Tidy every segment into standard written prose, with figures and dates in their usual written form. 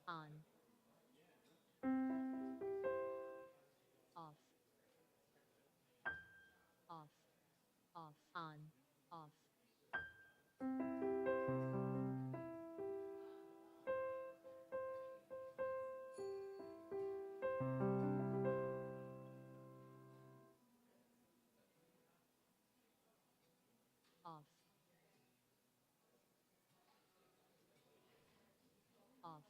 on, off, off, off, on, off, off, off, off, off,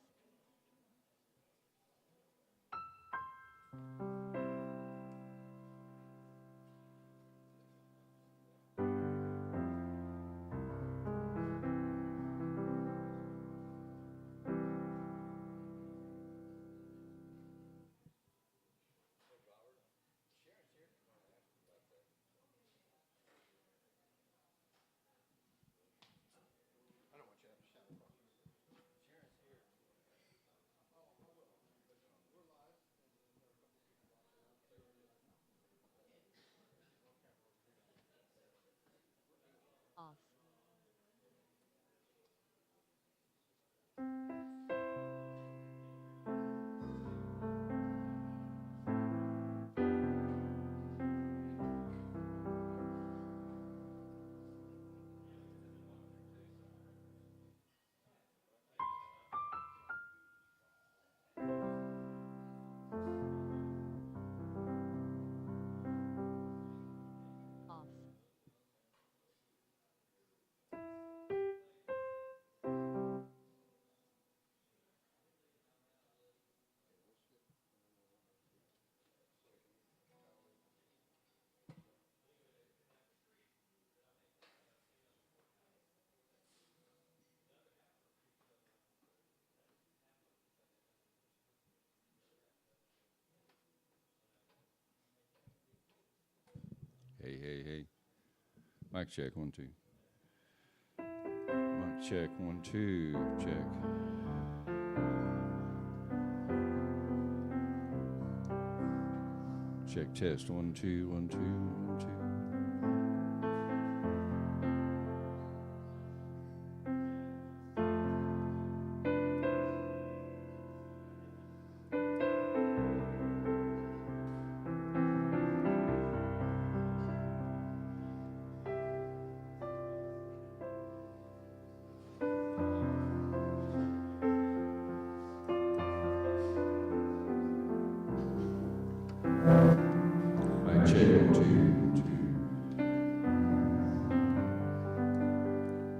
Hey, hey, hey. Mic check, 1, 2. Mic check, 1, 2. Check. Check test, 1, 2, 1, 2, 1, 2. Mic check, 1, 2, 2.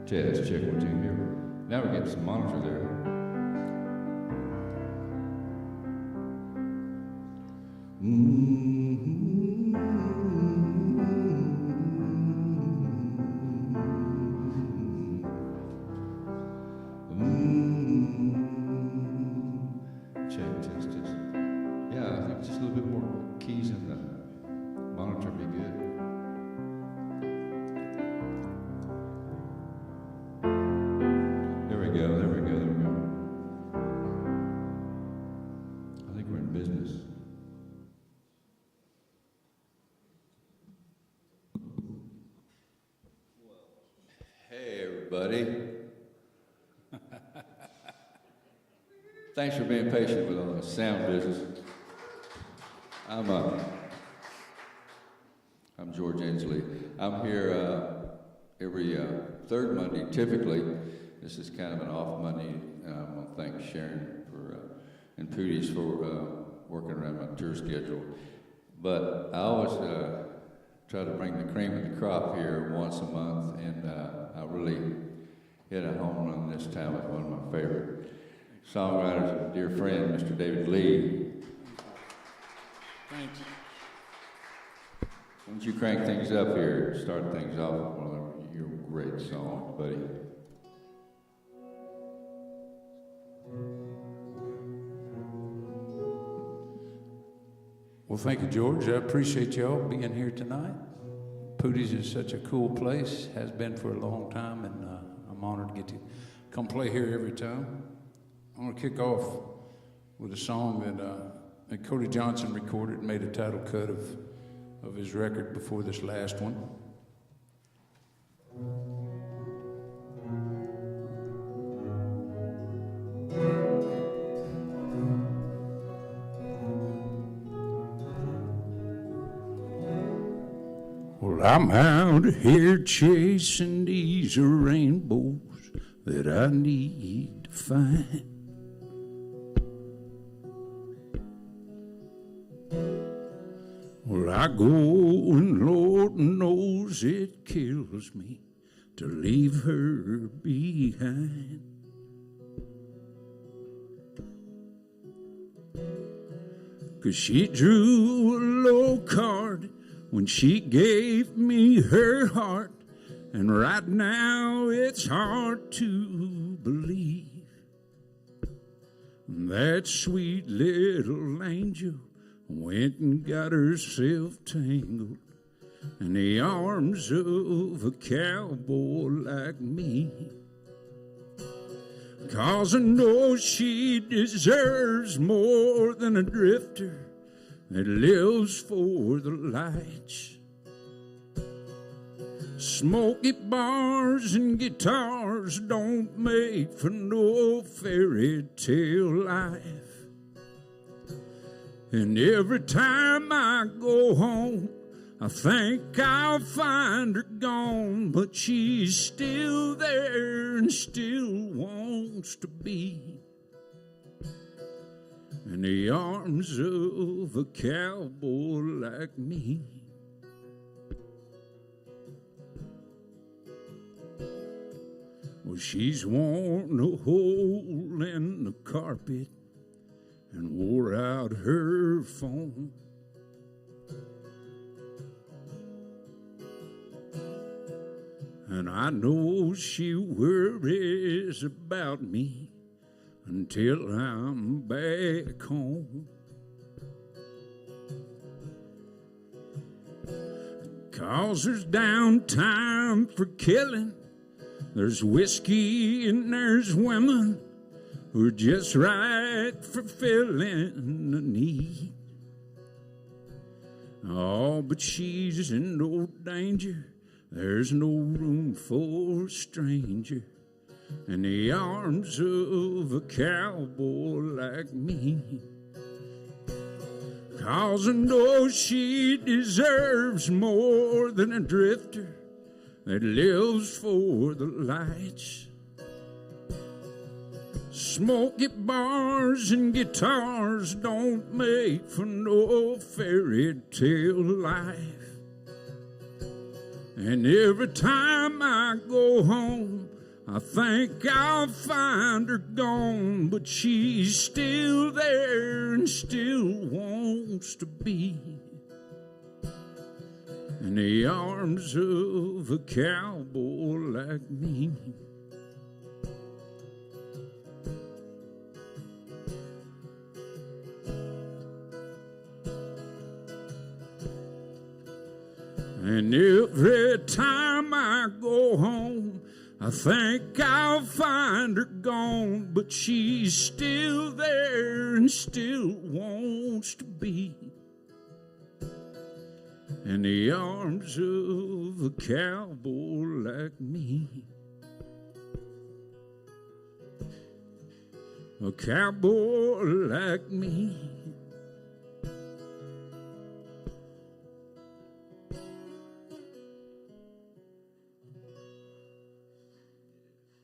Test, check, 1, 2. Here. Now we're getting some monitor there. Check, test, test. Yeah, I think just a little bit more keys in the monitor would be good. There we go, there we go, there we go. I think we're in business. Hey, everybody. Thanks for being patient with all the sound business. I'm George Ensle. I'm here every third Monday, typically. This is kind of an off Monday. I want to thank Sharon and Poodies for working around my tour schedule. But I always try to bring the cream of the crop here once a month, and I really hit a home run this time with one of my favorite songwriters, a dear friend, Mr. David Lee. Thanks. Why don't you crank things up here, start things off with one of your great songs, buddy. Well, thank you, George. I appreciate y'all being here tonight. Poodies is such a cool place, has been for a long time, and I'm honored to get to come play here every time. I want to kick off with a song that Cody Johnson recorded and made a title cut of his record before this last one. Well, I'm out here chasing these rainbows that I need to find. Well, I go and Lord knows it kills me to leave her behind. 'Cause she drew a low card when she gave me her heart, and right now it's hard to believe that sweet little angel went and got herself tangled in the arms of a cowboy like me. 'Cause I know she deserves more than a drifter that lives for the lights. Smoky bars and guitars don't make for no fairy tale life. And every time I go home, I think I'll find her gone, but she's still there and still wants to be in the arms of a cowboy like me. Well, she's worn a hole in the carpet and wore out her phone. And I know she worries about me until I'm back home. 'Cause there's downtime for killing, there's whiskey and there's women who are just right for filling a need. Oh, but she's in no danger. There's no room for a stranger in the arms of a cowboy like me. 'Cause I know she deserves more than a drifter that lives for the lights. Smoky bars and guitars don't make for no fairy tale life. And every time I go home, I think I'll find her gone, but she's still there and still wants to be in the arms of a cowboy like me. And every time I go home, I think I'll find her gone, but she's still there and still wants to be in the arms of a cowboy like me. A cowboy like me.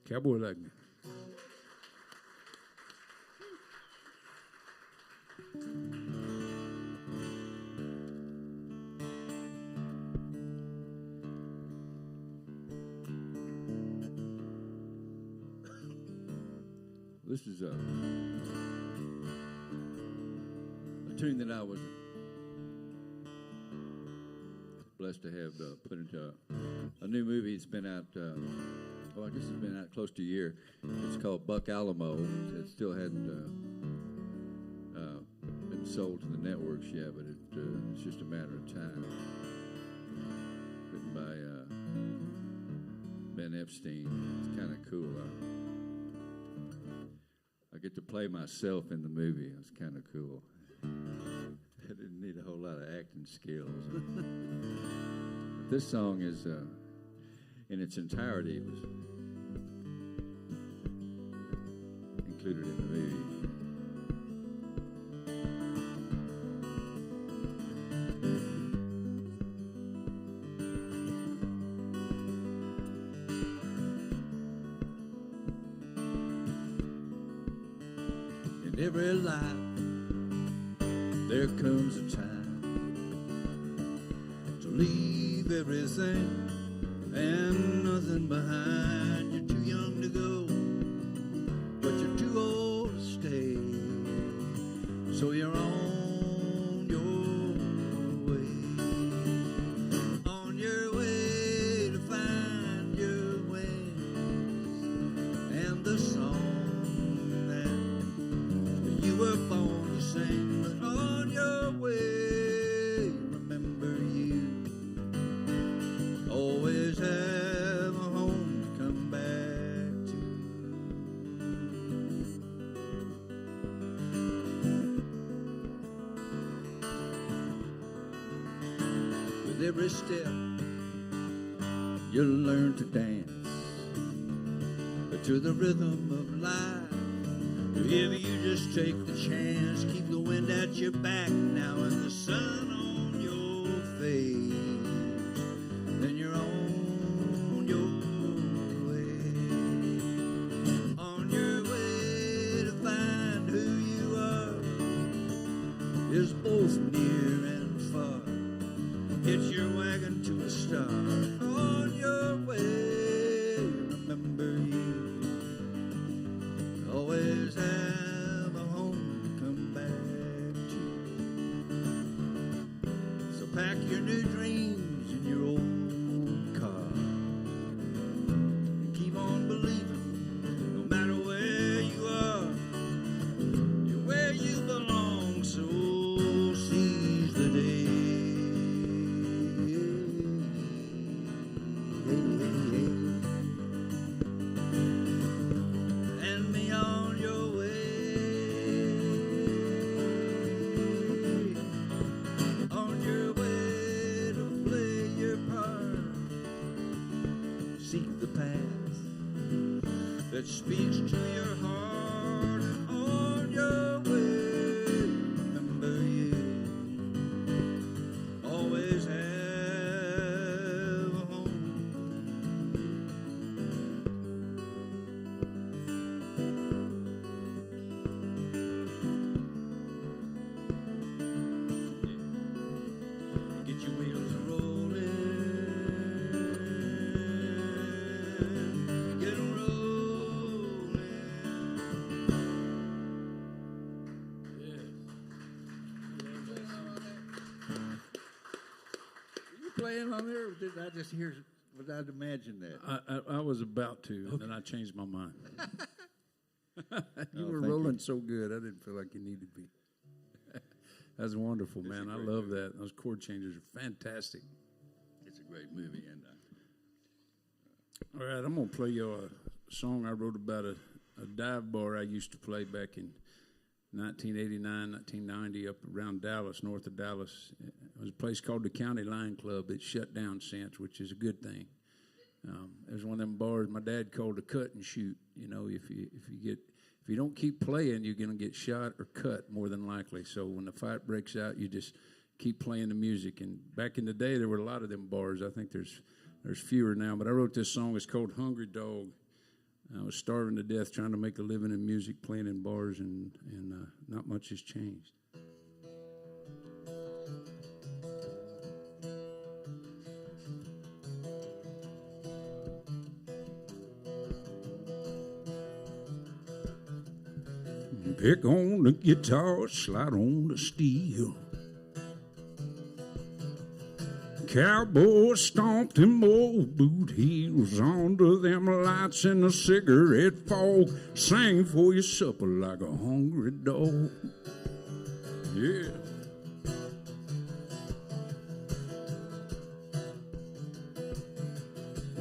Cowboy Like Me. This is a tune that I was blessed to have put into a new movie. It's been out, I guess it's been out close to a year. It's called Buck Alamo. It still hadn't been sold to the networks yet, but it's just a matter of time. Written by Ben Epstein. It's kind of cool. I get to play myself in the movie. It's kind of cool. I didn't need a whole lot of acting skills. But this song is, in its entirety, it was included in the movie. every life there comes a time to leave everything and nothing behind. You're too young to go, but you're too old to stay. So you're on your way, on your way to find your wings and the song that you were born to sing. But on your way, remember you always have a home to come back to. With every step you'll learn to dance to the rhythm of life. If you just take the chance, keep the wind at your back now and the sun on your face, then you're on your way, on your way to find who you are is both near and far. Hitch your wagon to a star, on your way, remember you always have a home to come back to. So pack your new dreams in your old car and keep on believing, no matter where you are, you're where you belong. So seize the day. That speaks to your heart, and on your way, remember you always have a home. Get your wheels rolling, get 'em rolling. Playing on there, or did I just hear? Would I imagine that? I was about to, and then I changed my mind. You Oh, were thank rolling you. so good, I didn't feel like you needed to be. That's wonderful, man. I love that. Those chord changes are fantastic. It's a great movie, and All right, I'm going to play you a song I wrote about a dive bar I used to play back in 1989, 1990 up around Dallas, north of Dallas. It was a place called the County Line Club. It's shut down since, which is a good thing. It was one of them bars my dad called a cut and shoot. You know, if you don't keep playing, you're going to get shot or cut more than likely. So when the fight breaks out, you just keep playing the music. And back in the day, there were a lot of them bars. I think there's fewer now. But I wrote this song. It's called Hungry Dog. I was starving to death trying to make a living in music, playing in bars, and not much has changed. Pick on the guitar, slide on the steel. Cowboy stomped them old boot heels onto them lights in the cigarette fog. Sang for your supper like a hungry dog. Yeah.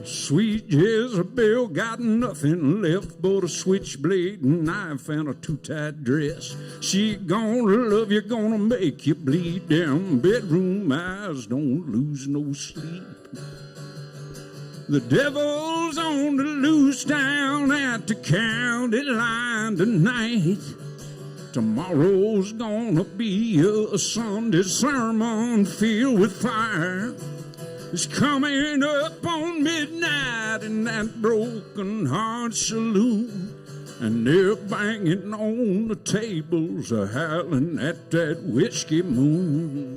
Sweet Jezebel got nothing left but a switchblade knife and a too-tight dress. She gonna love you, gonna make you bleed. Them bedroom eyes don't lose no sleep. The devil's on the loose down at the county line tonight. Tomorrow's gonna be a Sunday sermon filled with fire. It's coming up on midnight in that broken heart saloon. And they're banging on the tables, howling at that whiskey moon.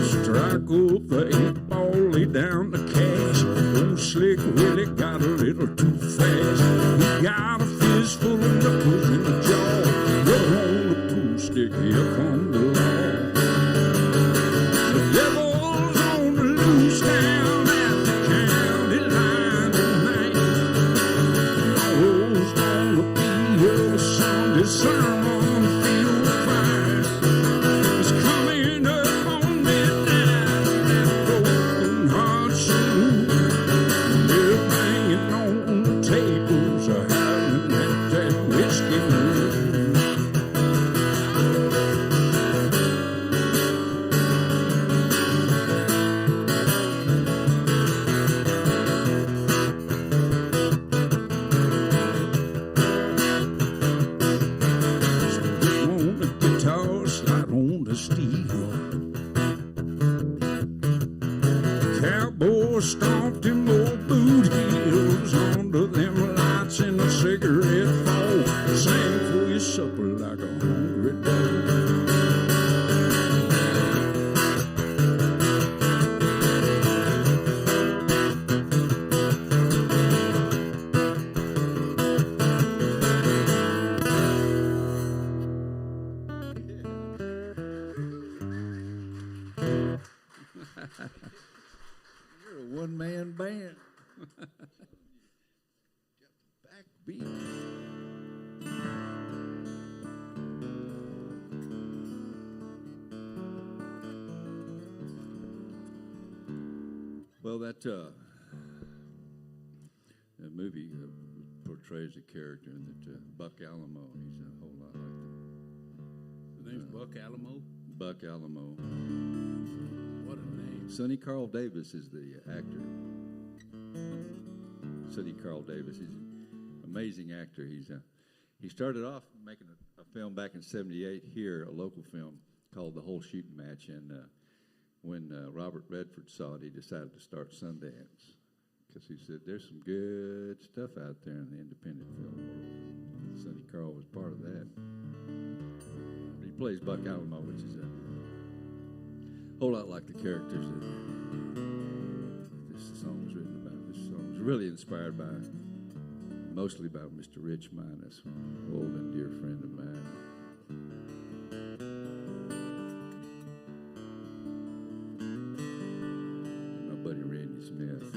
Strike up the 8-ball, lay down the cash. Old Slick Willie got a little too fast. He got a fistful of knuckles in the jaw. Roll on the pool stick, here come the law. The devil's on the loose down at the county line tonight. Tomorrow's gonna be a Sunday sermon field fire. It's coming up on midnight, that broken heart saloon. They're banging on the tables, howling at that whiskey moon. On the guitar, slide on the steel. Cowboy stomped him old boot heels under them lights in a cigarette fall. Sang for your supper like a hungry dog. You're a one-man band. Got the backbeat. Well, that movie portrays a character that Buck Alamo. He's a whole lot like The name's Buck Alamo. Buck Alamo. What a name. Sonny Carl Davis is the actor. Sonny Carl Davis. He's an amazing actor. He started off making a film back in '78 here, a local film called The Whole Shooting Match, and when Robert Redford saw it, he decided to start Sundance because he said there's some good stuff out there in the independent film world. Sonny Carl was part of that. He plays Buck Alamo, which is a whole lot like the characters that this song was written about. This song was really inspired mostly by Mr. Rich Minus, an old and dear friend of mine. And my buddy Randy Smith.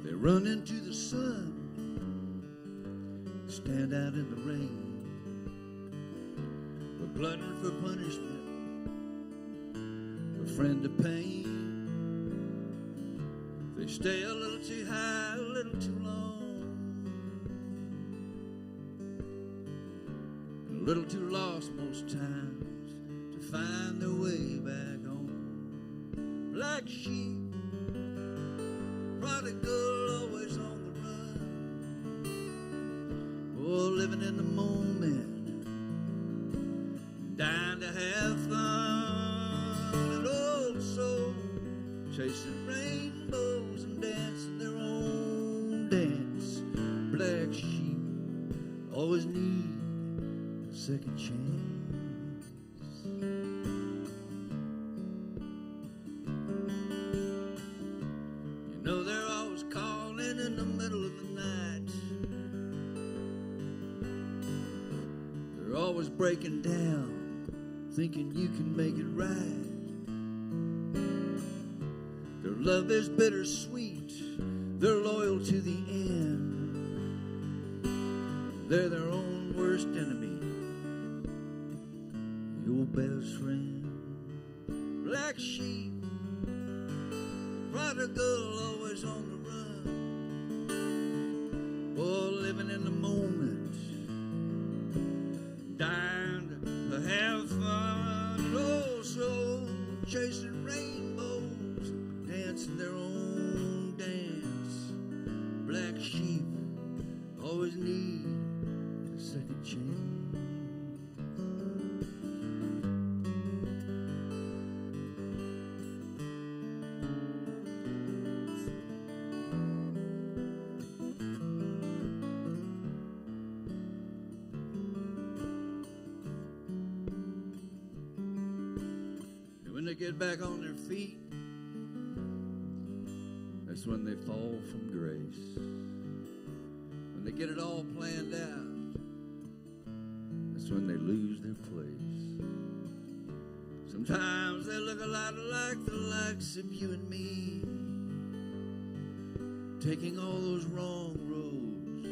They run into the sun, stand out in the rain. We're glutton for punishment, we're friend to pain. They stay a little too high, a little too long, and a little too lost most times to find their way back home. Black sheep, prodigal, always on the run. Oh, living in the moment, dying to have fun. An old soul chasing rainbows and dancing their own dance. Black sheep always need a second chance. You know they're always calling in the middle of the night. They're always breaking down, thinking you can make it right. Their love is bittersweet, they're loyal to the end. They're their own worst enemy, your best friend. Black sheep, prodigal, always on the run. Oh, living in the moment, dying to have fun. And oh, so chasing rainbows, dancing their own dance. Black they get back on their feet, that's when they fall from grace. When they get it all planned out, that's when they lose their place. Sometimes they look a lot like the likes of you and me, taking all those wrong roads,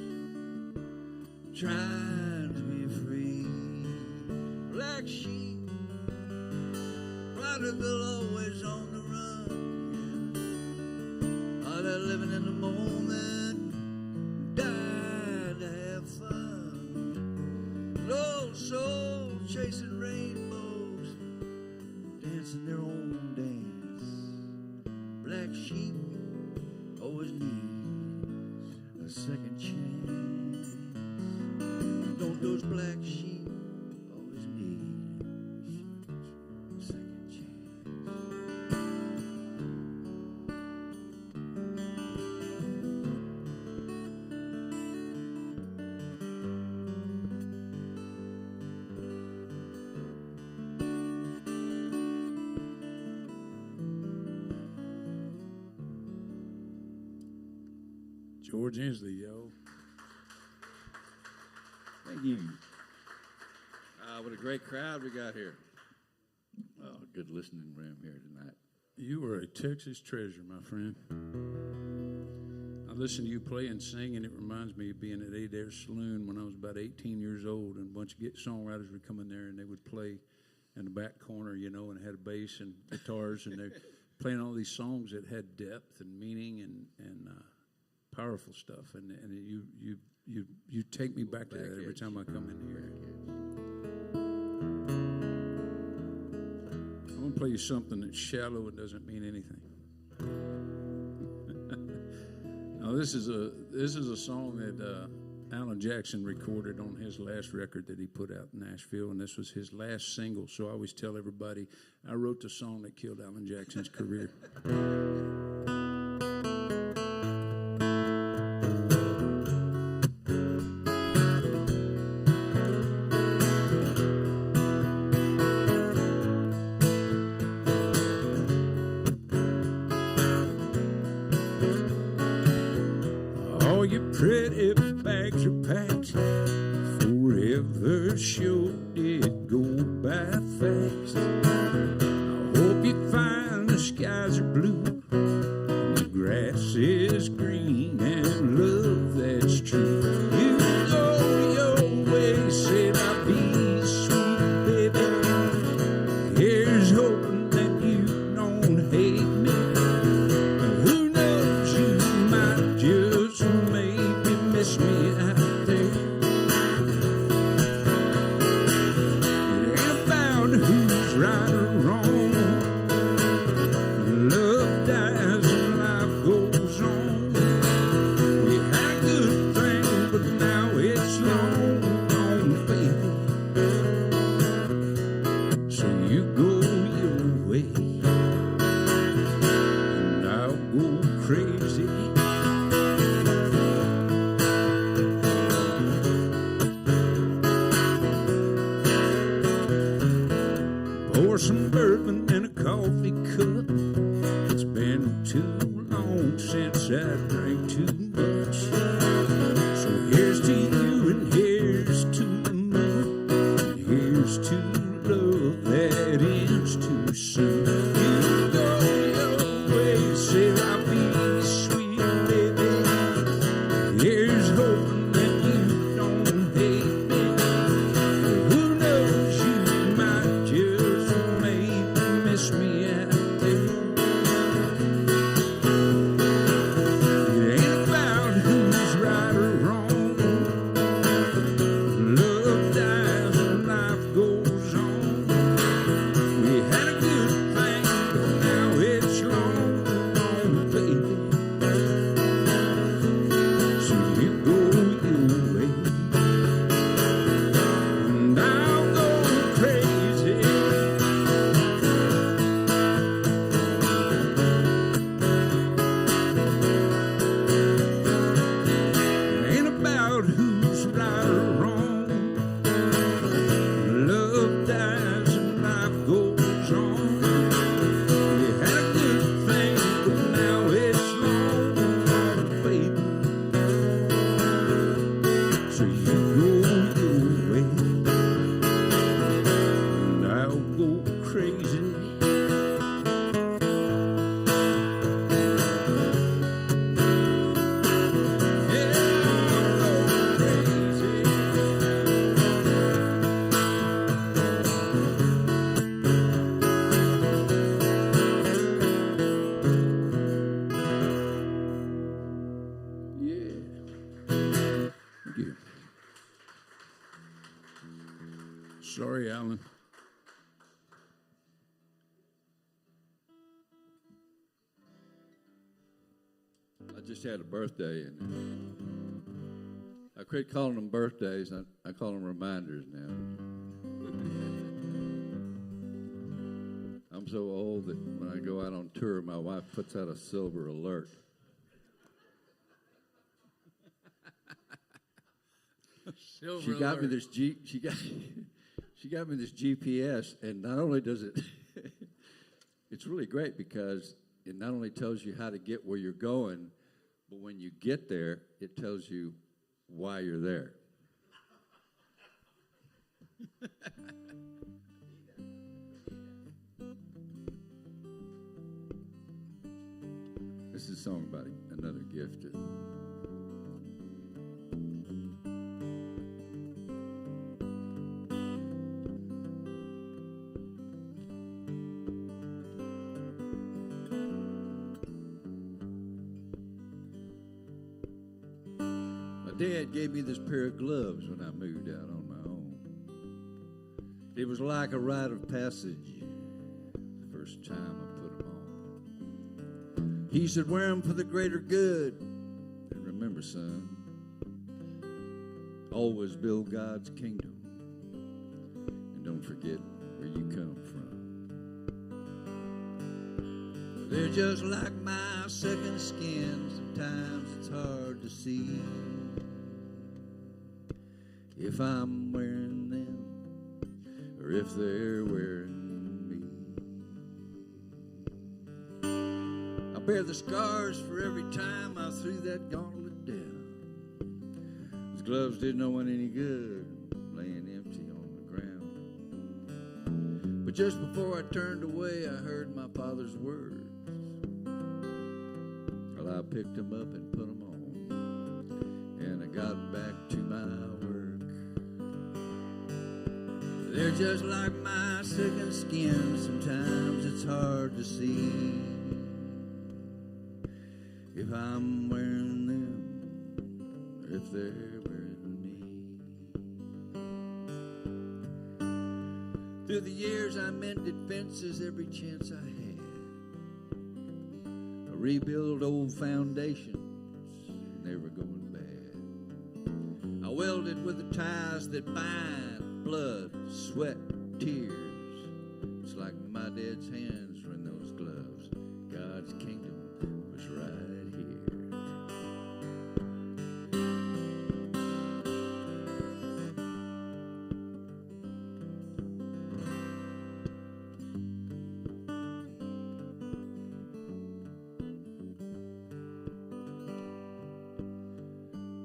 trying to be free. Black sheep, prodigal, always on the run. Are they living in the moment, dying to have fun? Lost souls chasing rainbows, dancing their own dance. Black sheep always needs a second chance. Don't those black sheep always need a second chance? George Ensle, yo. Thank you. What a great crowd we got here. Oh, good listening room here tonight. You are a Texas treasure, my friend. I listen to you play and sing, and it reminds me of being at Adair Saloon when I was about 18 years old, and a bunch of songwriters would come in there, and they would play in the back corner, you know, and had a bass and guitars, and they're playing all these songs that had depth and meaning and powerful stuff, and you take me back to that every time I come in here. I'm gonna play you something that's shallow and doesn't mean anything. Now this is a song that Alan Jackson recorded on his last record that he put out in Nashville, and this was his last single. So I always tell everybody I wrote the song that killed Alan Jackson's career. Pretty bags are packed, forever sure did go by fast. I hope you find the skies are blue, the grass is green, and love that's true. You go your way, said I'll be sweet baby. Here's hoping that you don't hate me. Who knows, you might just maybe miss me out there. It ain't about who's right or wrong. Love dies and life goes on. We had a good thing, but now it's long gone, baby. So you go your way, and I'll go crazy. Pour some bourbon in a coffee cup. It's been too long since I drank too much. So here's to you and here's to the moon, and here's to love that ends too soon. You go your way, say I'll be sweet baby. Here's hoping that you don't hate me. Who knows, you might just maybe Sorry, Alan. I just had a birthday, and I quit calling them birthdays. I call them reminders now. I'm so old that when I go out on tour, my wife puts out a silver alert. She got me this she got me this GPS, and not only does it it's really great because it not only tells you how to get where you're going, but when you get there, it tells you why you're there. This is a song about another gift. Dad gave me this pair of gloves when I moved out on my own. It was like a rite of passage the first time I put them on. He said, wear them for the greater good. And remember, son, always build God's kingdom. And don't forget where you come from. They're just like my second skin. Sometimes it's hard to see if I'm wearing them or if they're wearing me. I bear the scars for every time I threw that gauntlet down. Those gloves did no one any good, laying empty on the ground. But just before I turned away, I heard my father's words. Well, I picked them up and put them on, and I got back to my work. They're just like my second skin. Sometimes it's hard to see if I'm wearing them or if they're wearing me. Through the years I mended fences every chance I had. I rebuilt old foundations, they were going bad. I welded with the ties that bind blood, sweat, tears. It's like my dad's hands were in those gloves. God's kingdom was right here.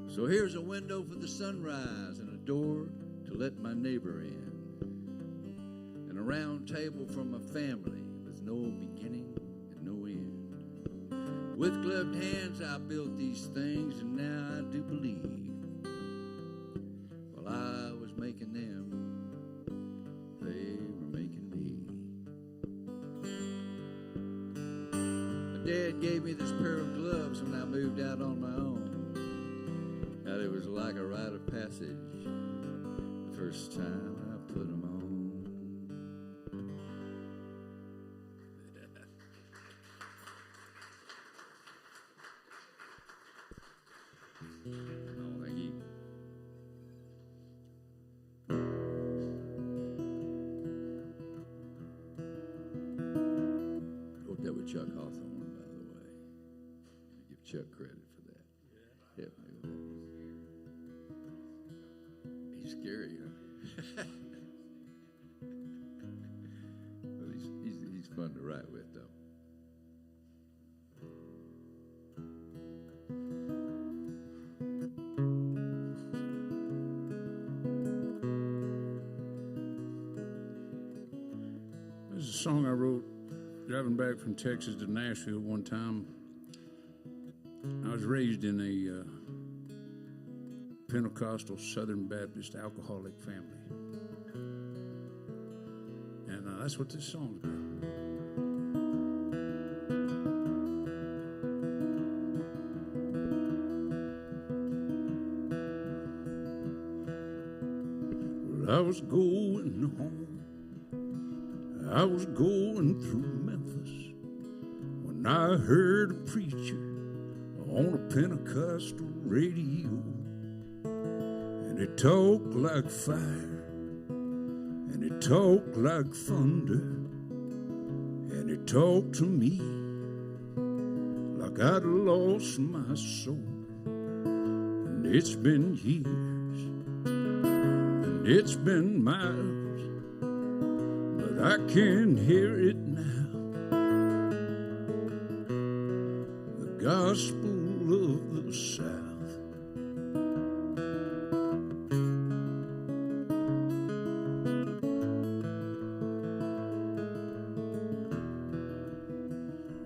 So here's a window for the sunrise and a door to let my neighbor in, and a round table for my family with no beginning and no end. With gloved hands I built these things, and now I do believe while I was making them, they were making me. My dad gave me this pair of gloves when I moved out on my own. Now it was like a rite of passage first time I put them on. Oh, thank you. Wrote that with Chuck Hawthorne, by the way. I give Chuck credit for that. Help me with that. He's scary, huh? Well, he's fun to write with, though. This is a song I wrote driving back from Texas to Nashville one time. I was raised in a Pentecostal Southern Baptist alcoholic family. And that's what this song's about. Well, I was going home. I was going through Memphis when I heard a preacher on a Pentecostal radio. And he talked like fire, and he talked like thunder, and he talked to me like I'd lost my soul. And it's been years, and it's been miles, but I can hear it now. The gospel of the South.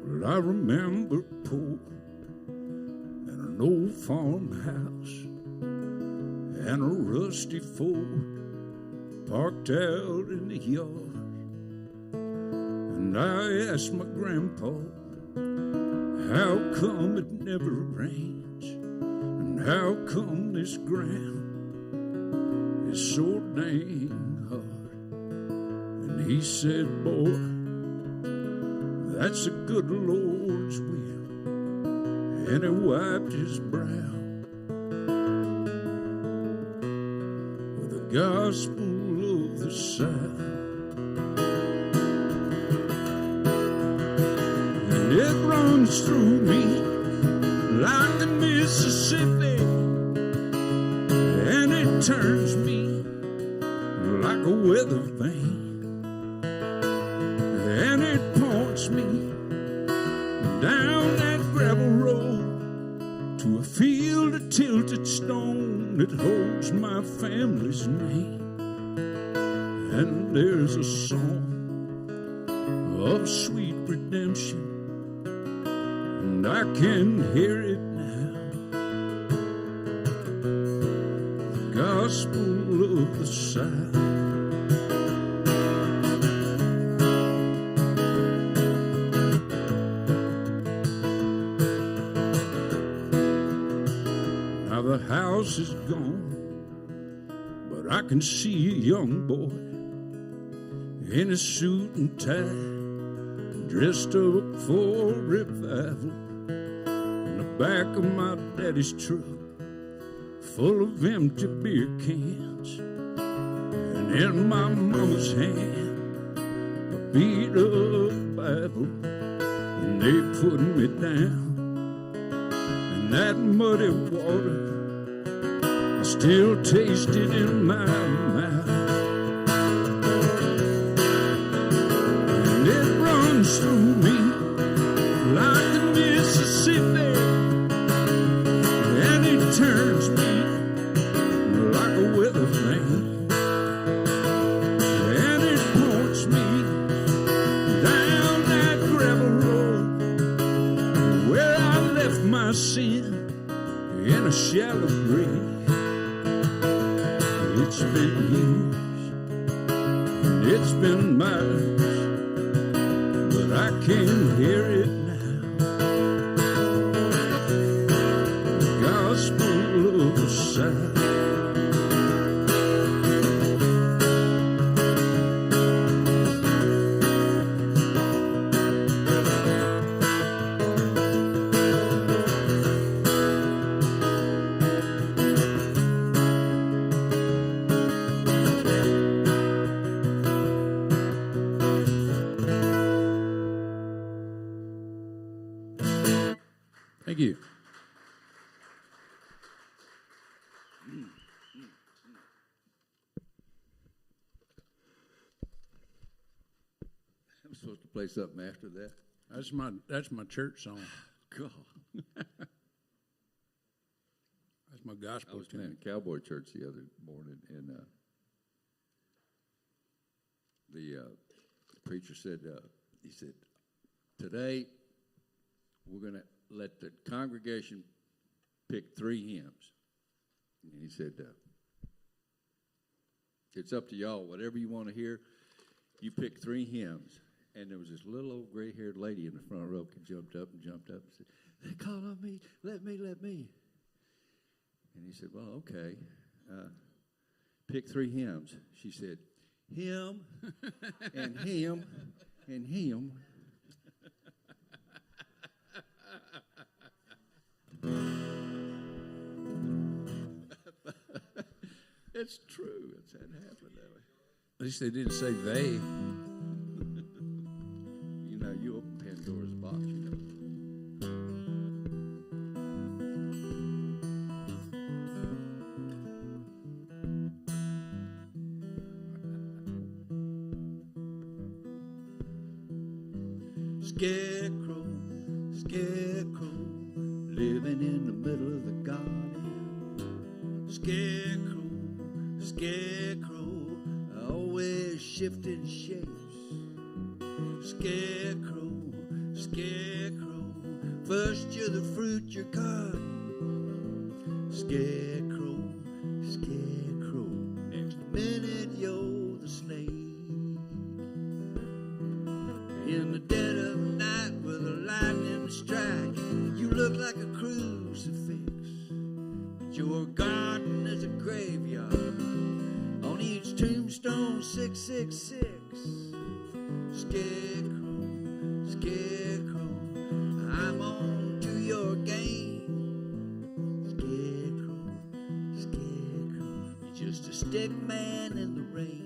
Well, I remember poor and an old farmhouse and a rusty Ford parked out in the yard. And I asked my grandpa, how come it never rains? And how come this ground is so dang hard? And he said, boy, that's the good Lord's will. And he wiped his brow with the gospel of the South. And it runs through me like the Mississippi, and it turns me like a weather vane, and it points me down that gravel road to a field of tilted stone that holds my family's name. And there's a song of sweet redemption, and I can hear it now. The gospel of the South. Now the house is gone, but I can see a young boy in a suit and tie, dressed up for revival, in the back of my daddy's truck, full of empty beer cans, and in my mama's hand, a beat-up Bible, and they put me down, and that muddy water, I still taste it in my mouth. Through me like the Mississippi, and it turns me like a weather vane, and it points me down that gravel road where I left my sin in a shallow grave. It's been years, and it's been miles, I can hear it now. The gospel of the South. Thank you. I'm supposed to play something after that. That's my church song. God. That's my I gospel was playing tune. at Cowboy Church the other morning, and the preacher said, he said, today we're going to let the congregation pick 3 hymns. And he said, it's up to y'all. Whatever you want to hear, you pick 3 hymns. And there was this little old gray-haired lady in the front row who jumped up and said, they call on me, let me. And he said, well, okay. pick 3 hymns. She said, him and him and him. It's true. It's had happened that way. At least they didn't say they. You know, you open Pandora's box, you know. Scarecrow, scarecrow, living in the middle of the garden. Scarecrow, scarecrow, always shifting shapes. Scarecrow, scarecrow, first you're the fruit you're garden. Scarecrow, scarecrow, next minute you're the snake. In the dead of night with a lightning strike, you look like a crucifix. But your garden is a graveyard. On each tombstone, 666. Scarecrow, scarecrow, I'm on to your game. Scarecrow, scarecrow, you're just a stick man in the rain.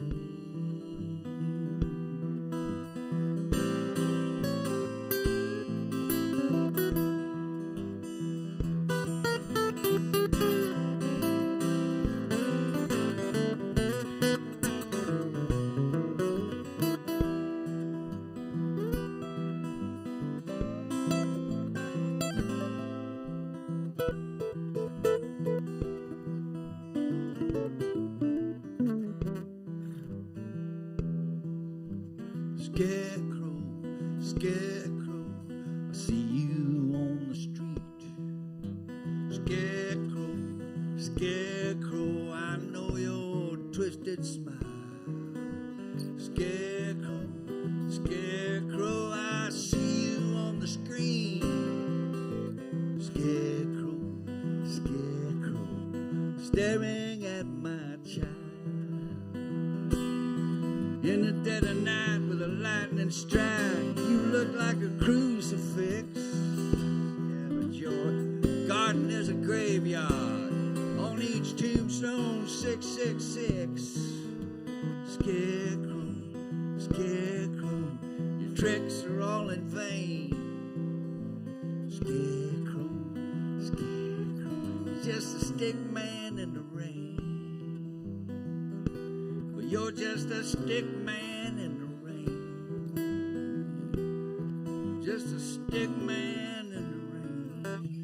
Scarecrow, scarecrow, I see you on the street. Scarecrow, scarecrow, I know your twisted smile. Scarecrow, scarecrow, I see you on the screen. Scarecrow, scarecrow, staring at my child. In the dead of night with a lightning strike, you look like a crucifix. Yeah, but your garden is a graveyard. On each tombstone, 666. Scarecrow, scarecrow, your tricks are all in vain. Scarecrow, scarecrow, just a stick man in the rain. You're just a stick man in the rain. Just a stick man in the rain.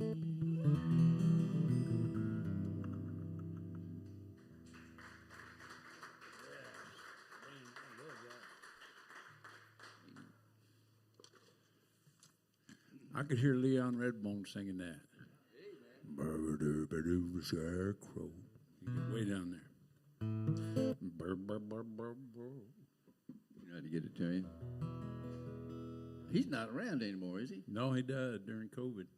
I could hear Leon Redbone singing that. Scarecrow. Way down there. Burr, burr, burr, burr, burr. You know how to get it to him? He's not around anymore, is he? No, he died during COVID.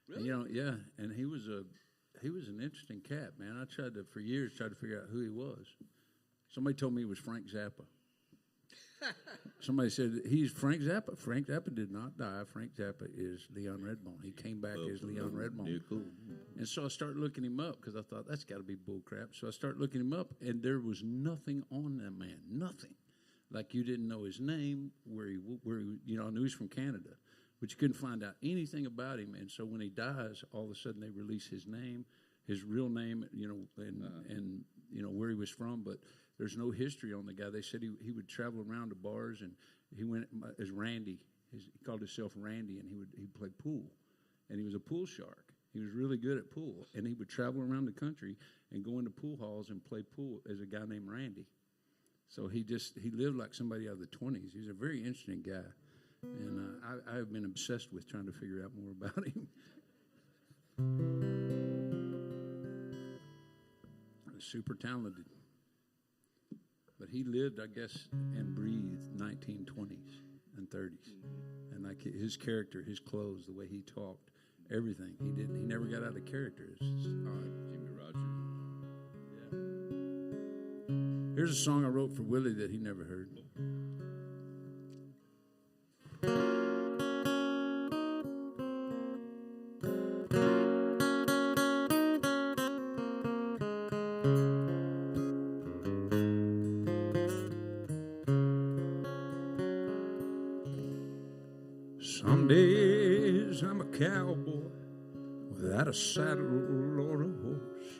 Really? You know, yeah, and he was an interesting cat, man. I tried to, for years, try to figure out who he was. Somebody told me he was Frank Zappa. Somebody said, he's Frank Zappa. Frank Zappa did not die. Frank Zappa is Leon Redbone. He came back as Leon Redbone. Yeah, cool. And so I started looking him up because I thought, that's got to be bull crap. So I started looking him up, and there was nothing on that man. Nothing. Like you didn't know his name, where he you know, I knew he's from Canada, but you couldn't find out anything about him. And so when he dies, all of a sudden they release his name, his real name, you know, and you know, where he was from, but there's no history on the guy. They said he would travel around to bars, and he went as Randy. He called himself Randy, and he'd play pool, and he was a pool shark. He was really good at pool, and he would travel around the country and go into pool halls and play pool as a guy named Randy. So he lived like somebody out of the 20s. He's a very interesting guy, and I've been obsessed with trying to figure out more about him. Super talented. But he lived, I guess, and breathed 1920s and 30s. And like his character, his clothes, the way he talked, everything. He never got out of character. It's just, All right, Jimmy Rogers. Here's a song I wrote for Willie that he never heard. Some days I'm a cowboy without a saddle or a horse.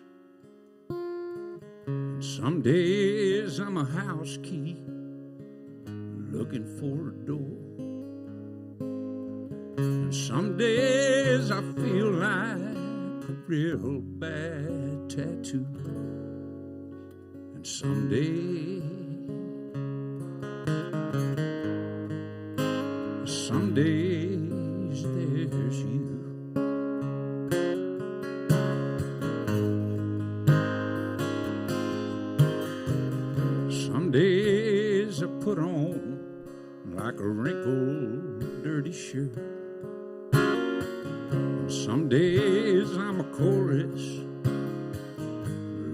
And some days I'm a house key looking for a door. And some days I feel like a real bad tattoo. And some days there's you. Some days I put on like a wrinkled, dirty shirt. And some days I'm a chorus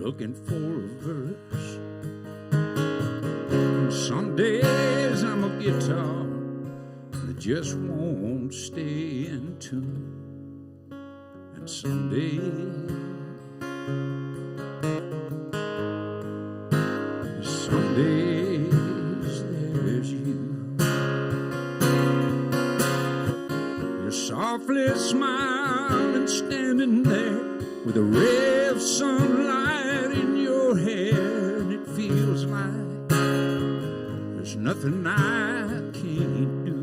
looking for a verse. And some days I'm a guitar that just won't stay in tune. And someday there's you. You're softly smiling, standing there with a ray of sunlight in your hair, and it feels like there's nothing I can't do.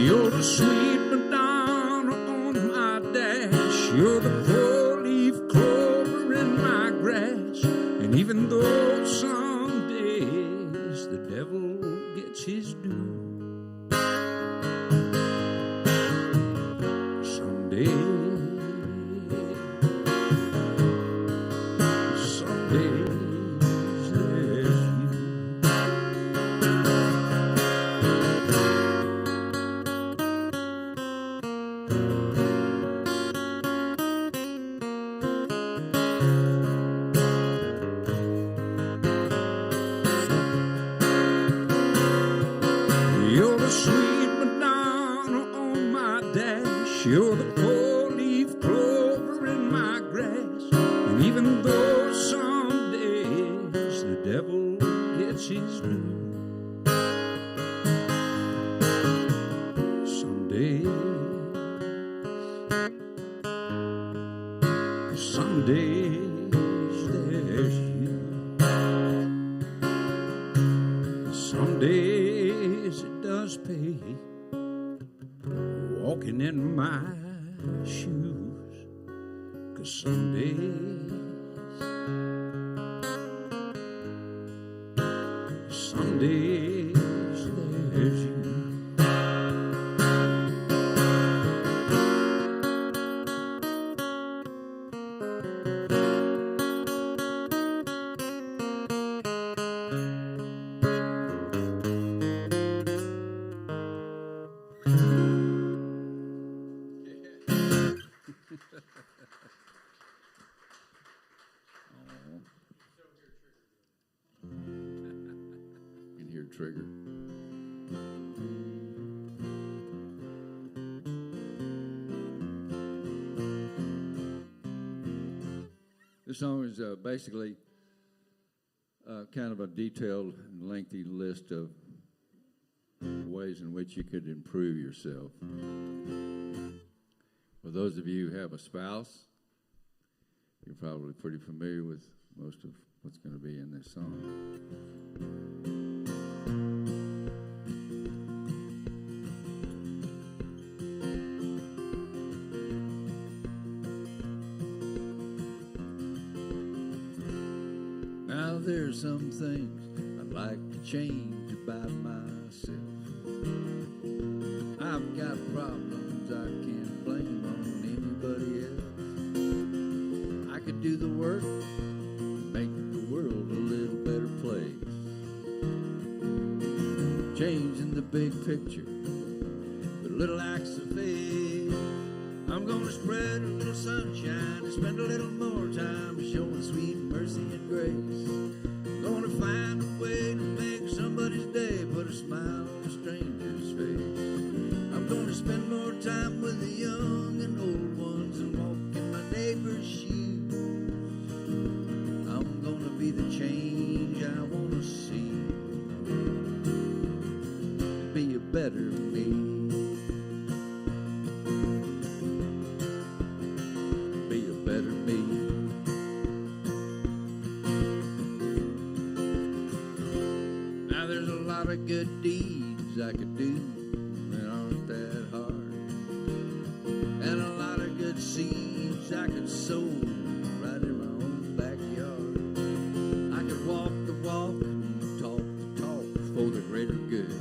You're the sweet Madonna on my dash. You're the four-leaf clover in my grass. And even though some days the devil gets his due, some days there's you. You're the sweet Madonna on my dash. You're the four-leaf clover in my grass. And even though some days the devil gets his due, some days there's you. Some days it does pay walking in my shoes. 'Cause some days there's you. You can hear Trigger. This song is basically kind of a detailed and lengthy list of ways in which you could improve yourself. For those of you who have a spouse, you're probably pretty familiar with most of what's going to be in this song. Now there's some things I'd like to change about myself. I've got problems I can't blame on anybody else. I could do the work, make the world a little better place. Changing the big picture with little acts of faith. I'm I'm gonna spread a little sunshine and spend a little more time showing sweet mercy and grace. I'm gonna find a way to make somebody's day, put a smile on a stranger's face. I'm gonna spend more time with the young and old ones and walk in my neighbor's shoes. I'm gonna be the change I wanna see. Be a better me. Be a better me. Now there's a lot of good deeds I could do that aren't that hard, and a lot of good seeds I could sow right in my own backyard. I could walk the walk and talk the talk for the greater good.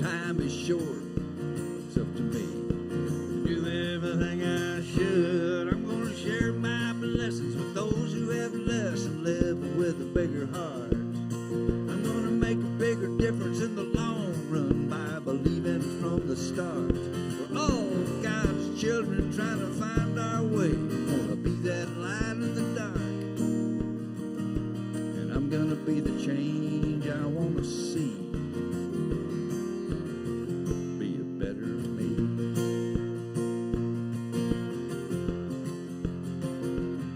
Time is short, it's up to me to do everything I should. I'm gonna share my blessings with those who have less and live with a bigger heart. I'm gonna make a bigger difference in the long run by believing from the start. We're all God's children trying to find our way. I'm gonna be that light in the dark, and I'm gonna be the change I wanna see. Be a better me.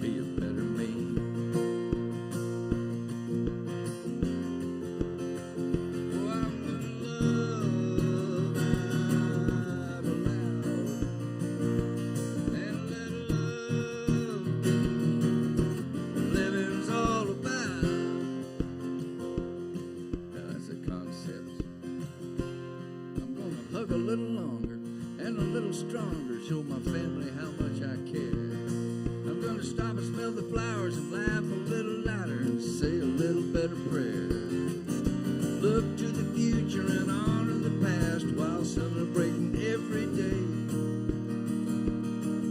Be a better me. Oh, I'm gonna love out loud and let love be what living's all about. Now that's a concept. I'm gonna hug a little longer and a little stronger, show my family how much I care. I'm gonna stop and smell the flowers and laugh a little louder and say a little better prayer. Look to the future and honor the past while celebrating every day.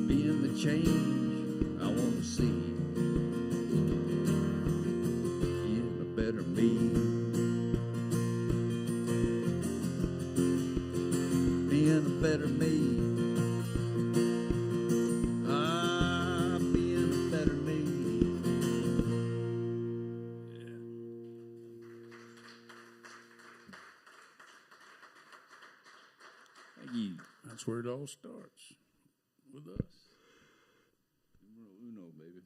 Being the change I want to see. Being a better me. Being a better me. Ah, being a better me. Thank you. That's where it all starts with us. Numero uno, baby.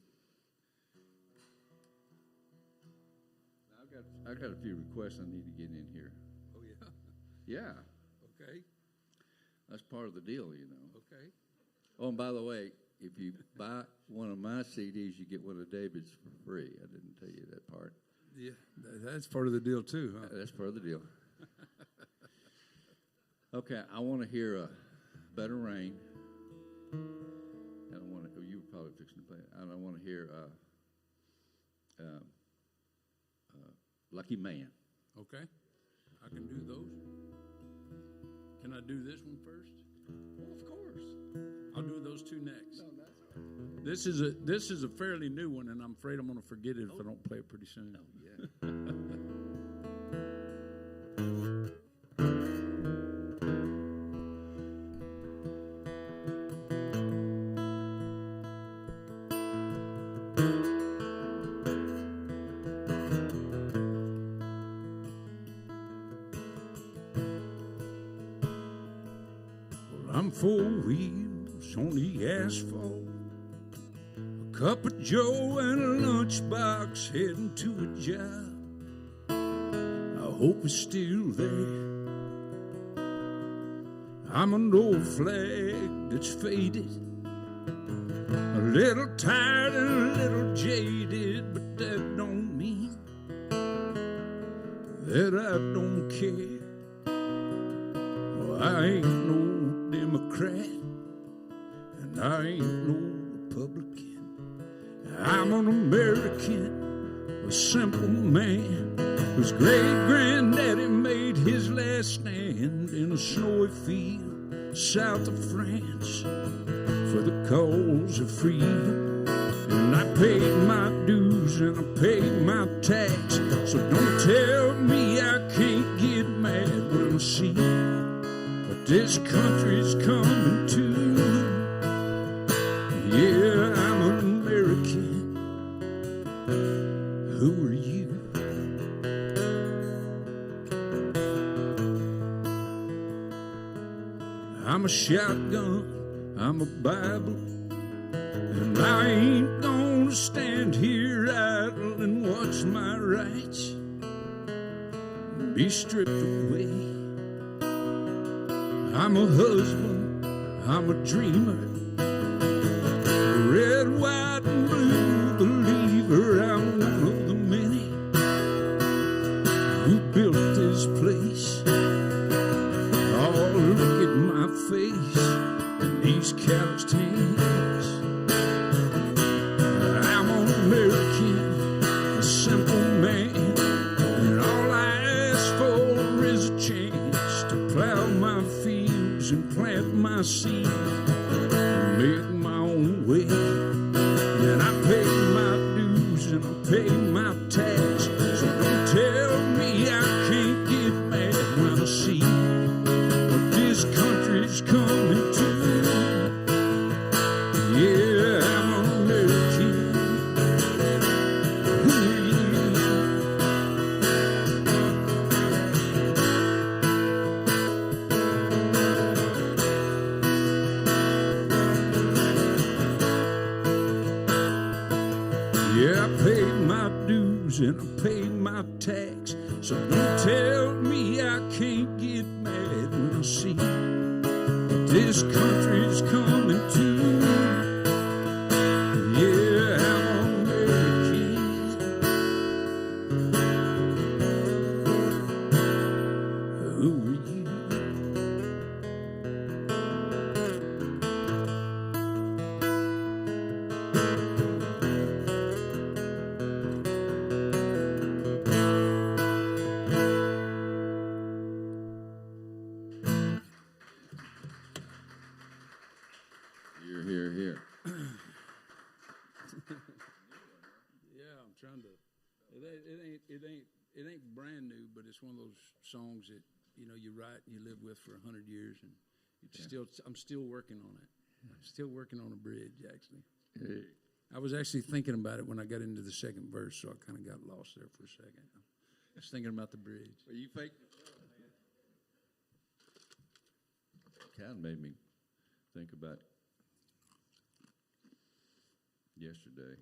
Now, I've got a few requests I need to get in here. Oh, yeah. Yeah, Okay. that's part of the deal, you know. Okay. Oh, and by the way, if you buy one of my CDs, you get one of David's for free. I didn't tell you that part. Yeah, that's part of the deal too, huh? That's part of the deal. Okay, I want to hear Better Rain. And I want to, you were probably fixing to play it. And I want to hear Lucky Man. Okay. I can do those. Can I do this one first? Well, of course. I'll do those two next. No, that's all right. This is a fairly new one, and I'm afraid I'm going to forget it if I don't play it pretty soon. Oh, yeah. I'm 4 wheels on the asphalt, a cup of joe and a lunchbox heading to a job. I hope it's still there. I'm an old flag that's faded, a little tired and a little jaded, but that don't mean that I don't care. Oh, I ain't no Democrat, and I ain't no Republican. I'm an American, a simple man whose great-granddaddy made his last stand in a snowy field south of France for the cause of freedom. And I paid my dues and I paid my tax, so don't tell me I can't get mad when I see what this country's coming to. Who are you? I'm a shotgun, I'm a Bible, and I ain't gonna stand here idle and watch my rights be stripped away. I'm a husband, I'm a dreamer, red, white, and blue believer. I'm one of the many who built this place. Oh, look at my face and these calloused hands. I'm an American, a simple man, and all I ask for is a chance to plow my fields and plant my seed and make my own way. And I pay my dues and I pay my tax, so don't tell me I can't get mad when I see what this country's coming to. Yeah, I'm an American. Who are you? Yeah, I paid my dues and I paid my tax, so don't tell me I can't get mad when I see what this country's coming to. Yeah, I'm American. Who are you? Here. Yeah, I'm trying to. It ain't brand new, but it's one of those songs that you write and you live with for 100 years, and I'm still working on it. I'm still working on a bridge, actually. Hey. I was actually thinking about it when I got into the second verse, so I kind of got lost there for a second. I was thinking about the bridge. Well, you faked it. Kind of made me think about yesterday.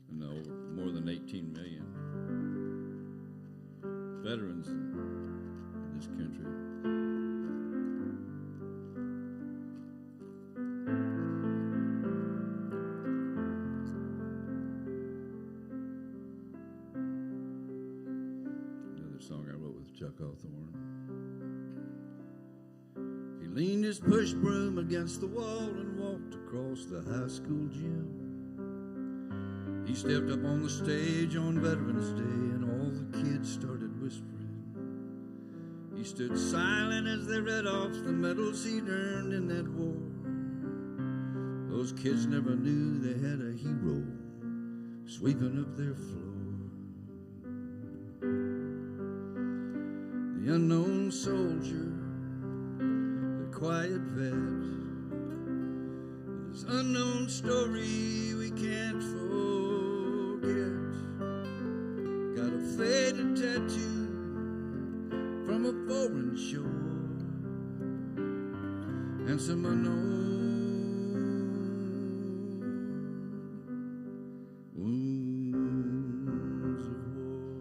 And more than 18 million veterans in this country. Song I wrote with Chuck Hawthorne. He leaned his push broom against the wall and walked across the high school gym. He stepped up on the stage on Veterans Day and all the kids started whispering. He stood silent as they read off the medals he'd earned in that war. Those kids never knew they had a hero sweeping up their floor. The unknown soldier, the quiet vet, this unknown story we can't forget. Got a faded tattoo from a foreign shore and some unknown wounds of war.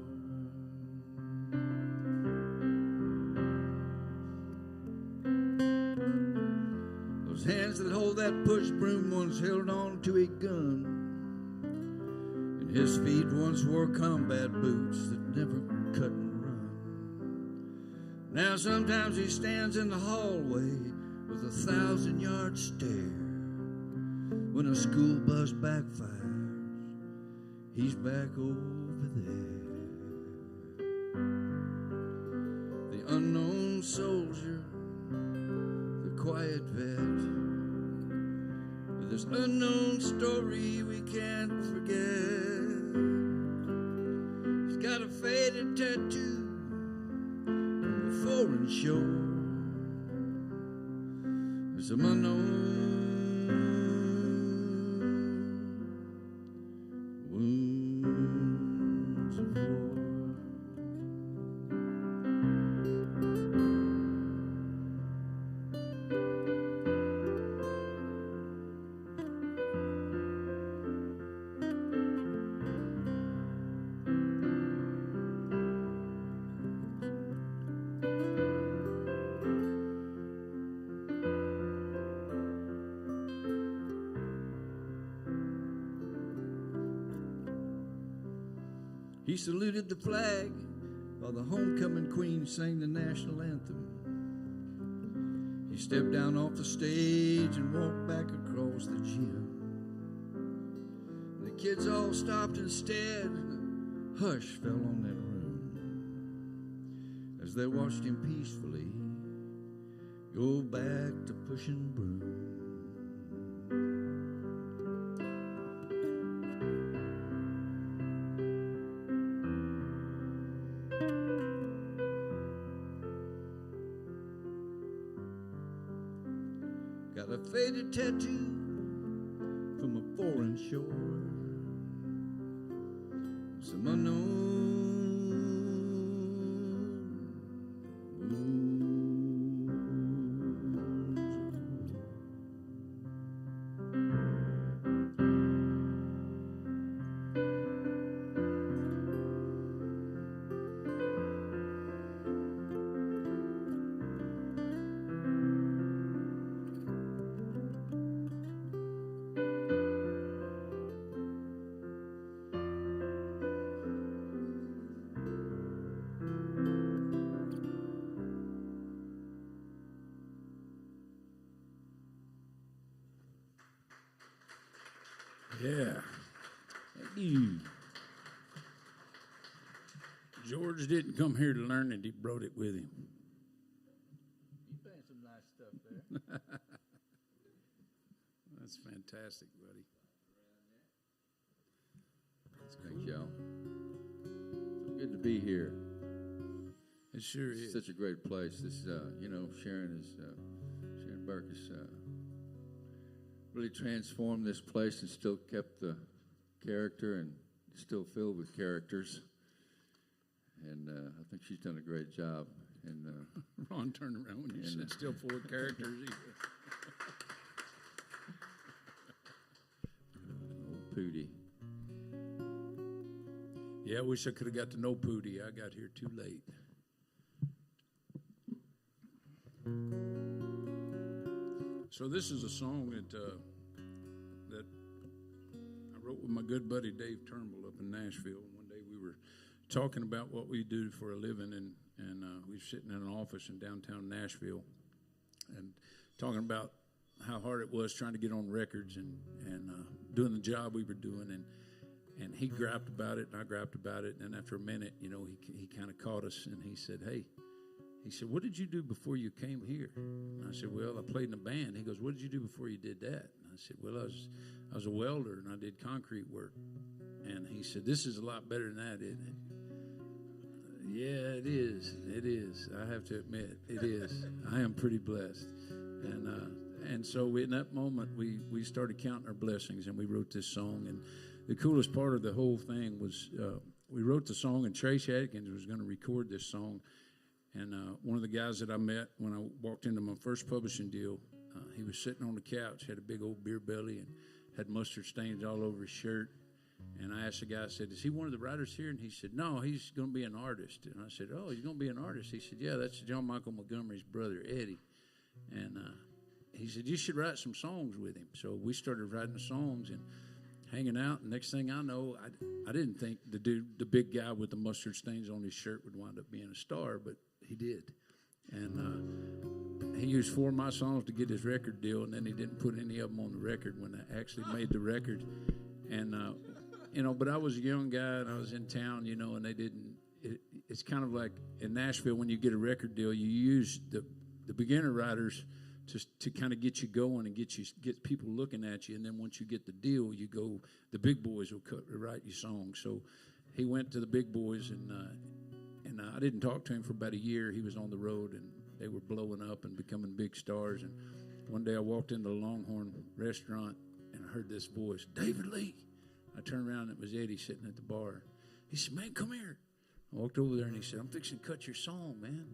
Those hands that hold that push broom once held on to a gun, and his feet once wore combat boots that never cut and run. Now sometimes he stands in the hallway with a 1,000-yard stare. When a school bus backfires, he's back over there. The unknown soldier, the quiet vet, with this unknown story we can't forget. He's got a faded tattoo from a foreign shore some unknown wounds of war. He saluted the flag while the homecoming queen sang the national anthem. He stepped down off the stage and walked back across the gym. The kids all stopped and stared, and a hush fell on that room as they watched him peacefully go back to pushing broom. Got a faded tattoo from a foreign shore, some unknown Yeah. Thank you. George didn't come here to learn it, he brought it with him. You playing some nice stuff there. That's fantastic, buddy. Thanks, y'all. So good to be here. It sure It's is. such a great place. This, Sharon Burke has really transformed this place and still kept the character and still filled with characters. And I think she's done a great job. And Ron turned around when you said still full of characters. old Poodie. Yeah, I wish I could have got to know Poodie. I got here too late. So this is a song that I wrote with my good buddy Dave Turnbull up in Nashville. One day we were talking about what we do for a living, and we were sitting in an office in downtown Nashville and talking about how hard it was trying to get on records and doing the job we were doing. And he grabbed about it, and I grabbed about it. And after a minute, he kind of caught us, and he said, "Hey," he said, "what did you do before you came here?" And I said, "Well, I played in a band." He goes, "What did you do before you did that?" And I said, "Well, I was a welder, and I did concrete work." And he said, "This is a lot better than that, isn't it?" Yeah, it is. It is. I have to admit, it is. I am pretty blessed. And so in that moment, we started counting our blessings, and we wrote this song. And the coolest part of the whole thing was we wrote the song, and Trace Adkins was going to record this song. And one of the guys that I met when I walked into my first publishing deal, he was sitting on the couch, had a big old beer belly, and had mustard stains all over his shirt. And I asked the guy, I said, "Is he one of the writers here?" And he said, "No, he's going to be an artist." And I said, "Oh, he's going to be an artist?" He said, "Yeah, that's John Michael Montgomery's brother, Eddie." And he said, "You should write some songs with him." So we started writing the songs and hanging out. And next thing I know, I didn't think the big guy with the mustard stains on his shirt would wind up being a star, but he did. And he used 4 of my songs to get his record deal, and then he didn't put any of them on the record when I actually made the record. And but I was a young guy, and I was in town, and they didn't. It's kind of like in Nashville when you get a record deal, you use the beginner writers to kind of get you going and get people looking at you, and then once you get the deal, you go. The big boys will write you songs. So he went to the big boys, and I didn't talk to him for about a year. He was on the road, and they were blowing up and becoming big stars. And One day I walked into the Longhorn restaurant and I heard this voice, David Lee. I turned around and it was Eddie sitting at the bar. He said, man, come here. I walked over there and he said, I'm fixing to cut your song, man.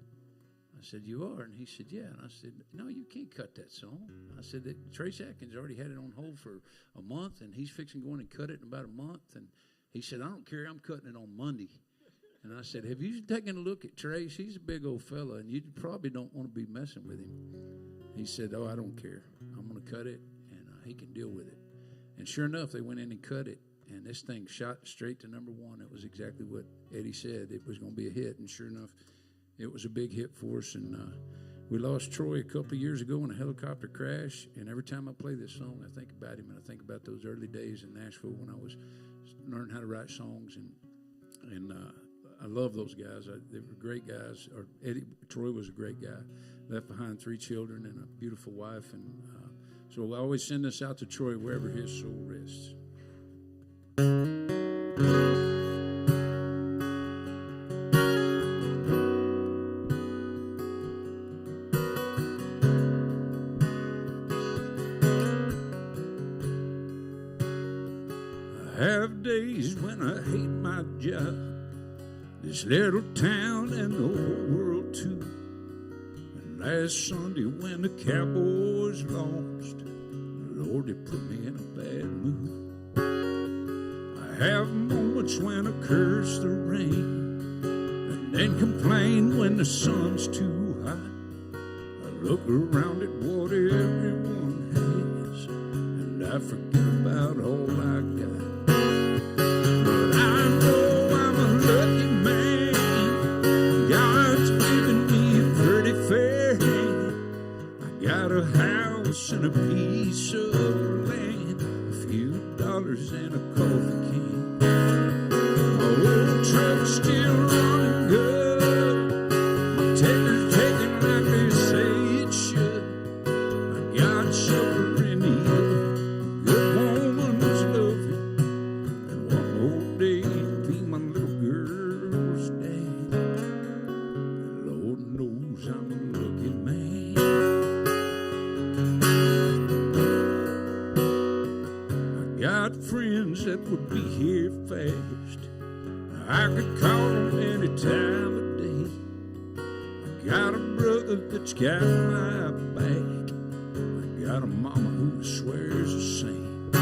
I said, you are? And he said, yeah. And I said, no, you can't cut that song. I said, Trace Atkins already had it on hold for a month, and he's fixing to go in and cut it in about a month. And he said, I don't care. I'm cutting it on Monday. And I said, have you taken a look at Trace? He's a big old fella, and you probably don't want to be messing with him. He said, oh, I don't care. I'm going to cut it, and he can deal with it. And sure enough, they went in and cut it, and this thing shot straight to number one. It was exactly what Eddie said. It was going to be a hit, and sure enough, it was a big hit for us. And we lost Troy a couple of years ago in a helicopter crash, and every time I play this song, I think about him, and I think about those early days in Nashville when I was learning how to write songs, and I love those guys. They were great guys. Troy was a great guy. Left behind 3 children and a beautiful wife, and so I always send this out to Troy wherever his soul rests. I have days when I hate my job, this little town and the whole world too. And last Sunday when the Cowboys lost, Lord, it put me in a bad mood. I have moments when I curse the rain and then complain when the sun's too hot. I look around at what everyone has and I forget about all I got. But I know I'm a lucky man. God's given me a pretty fair hand. I got a house and a piece of land, a few dollars and a coffee can. My old truck's still running good. My taker's taking like they say it should. I got sugar in the oven, good woman's loving, and one more day to be my little girl's dad. Lord knows I'm a lucky man. I got friends that would be here fast. I could call them any time of day. I got a brother that's got my back. I got a mama who swears the same. I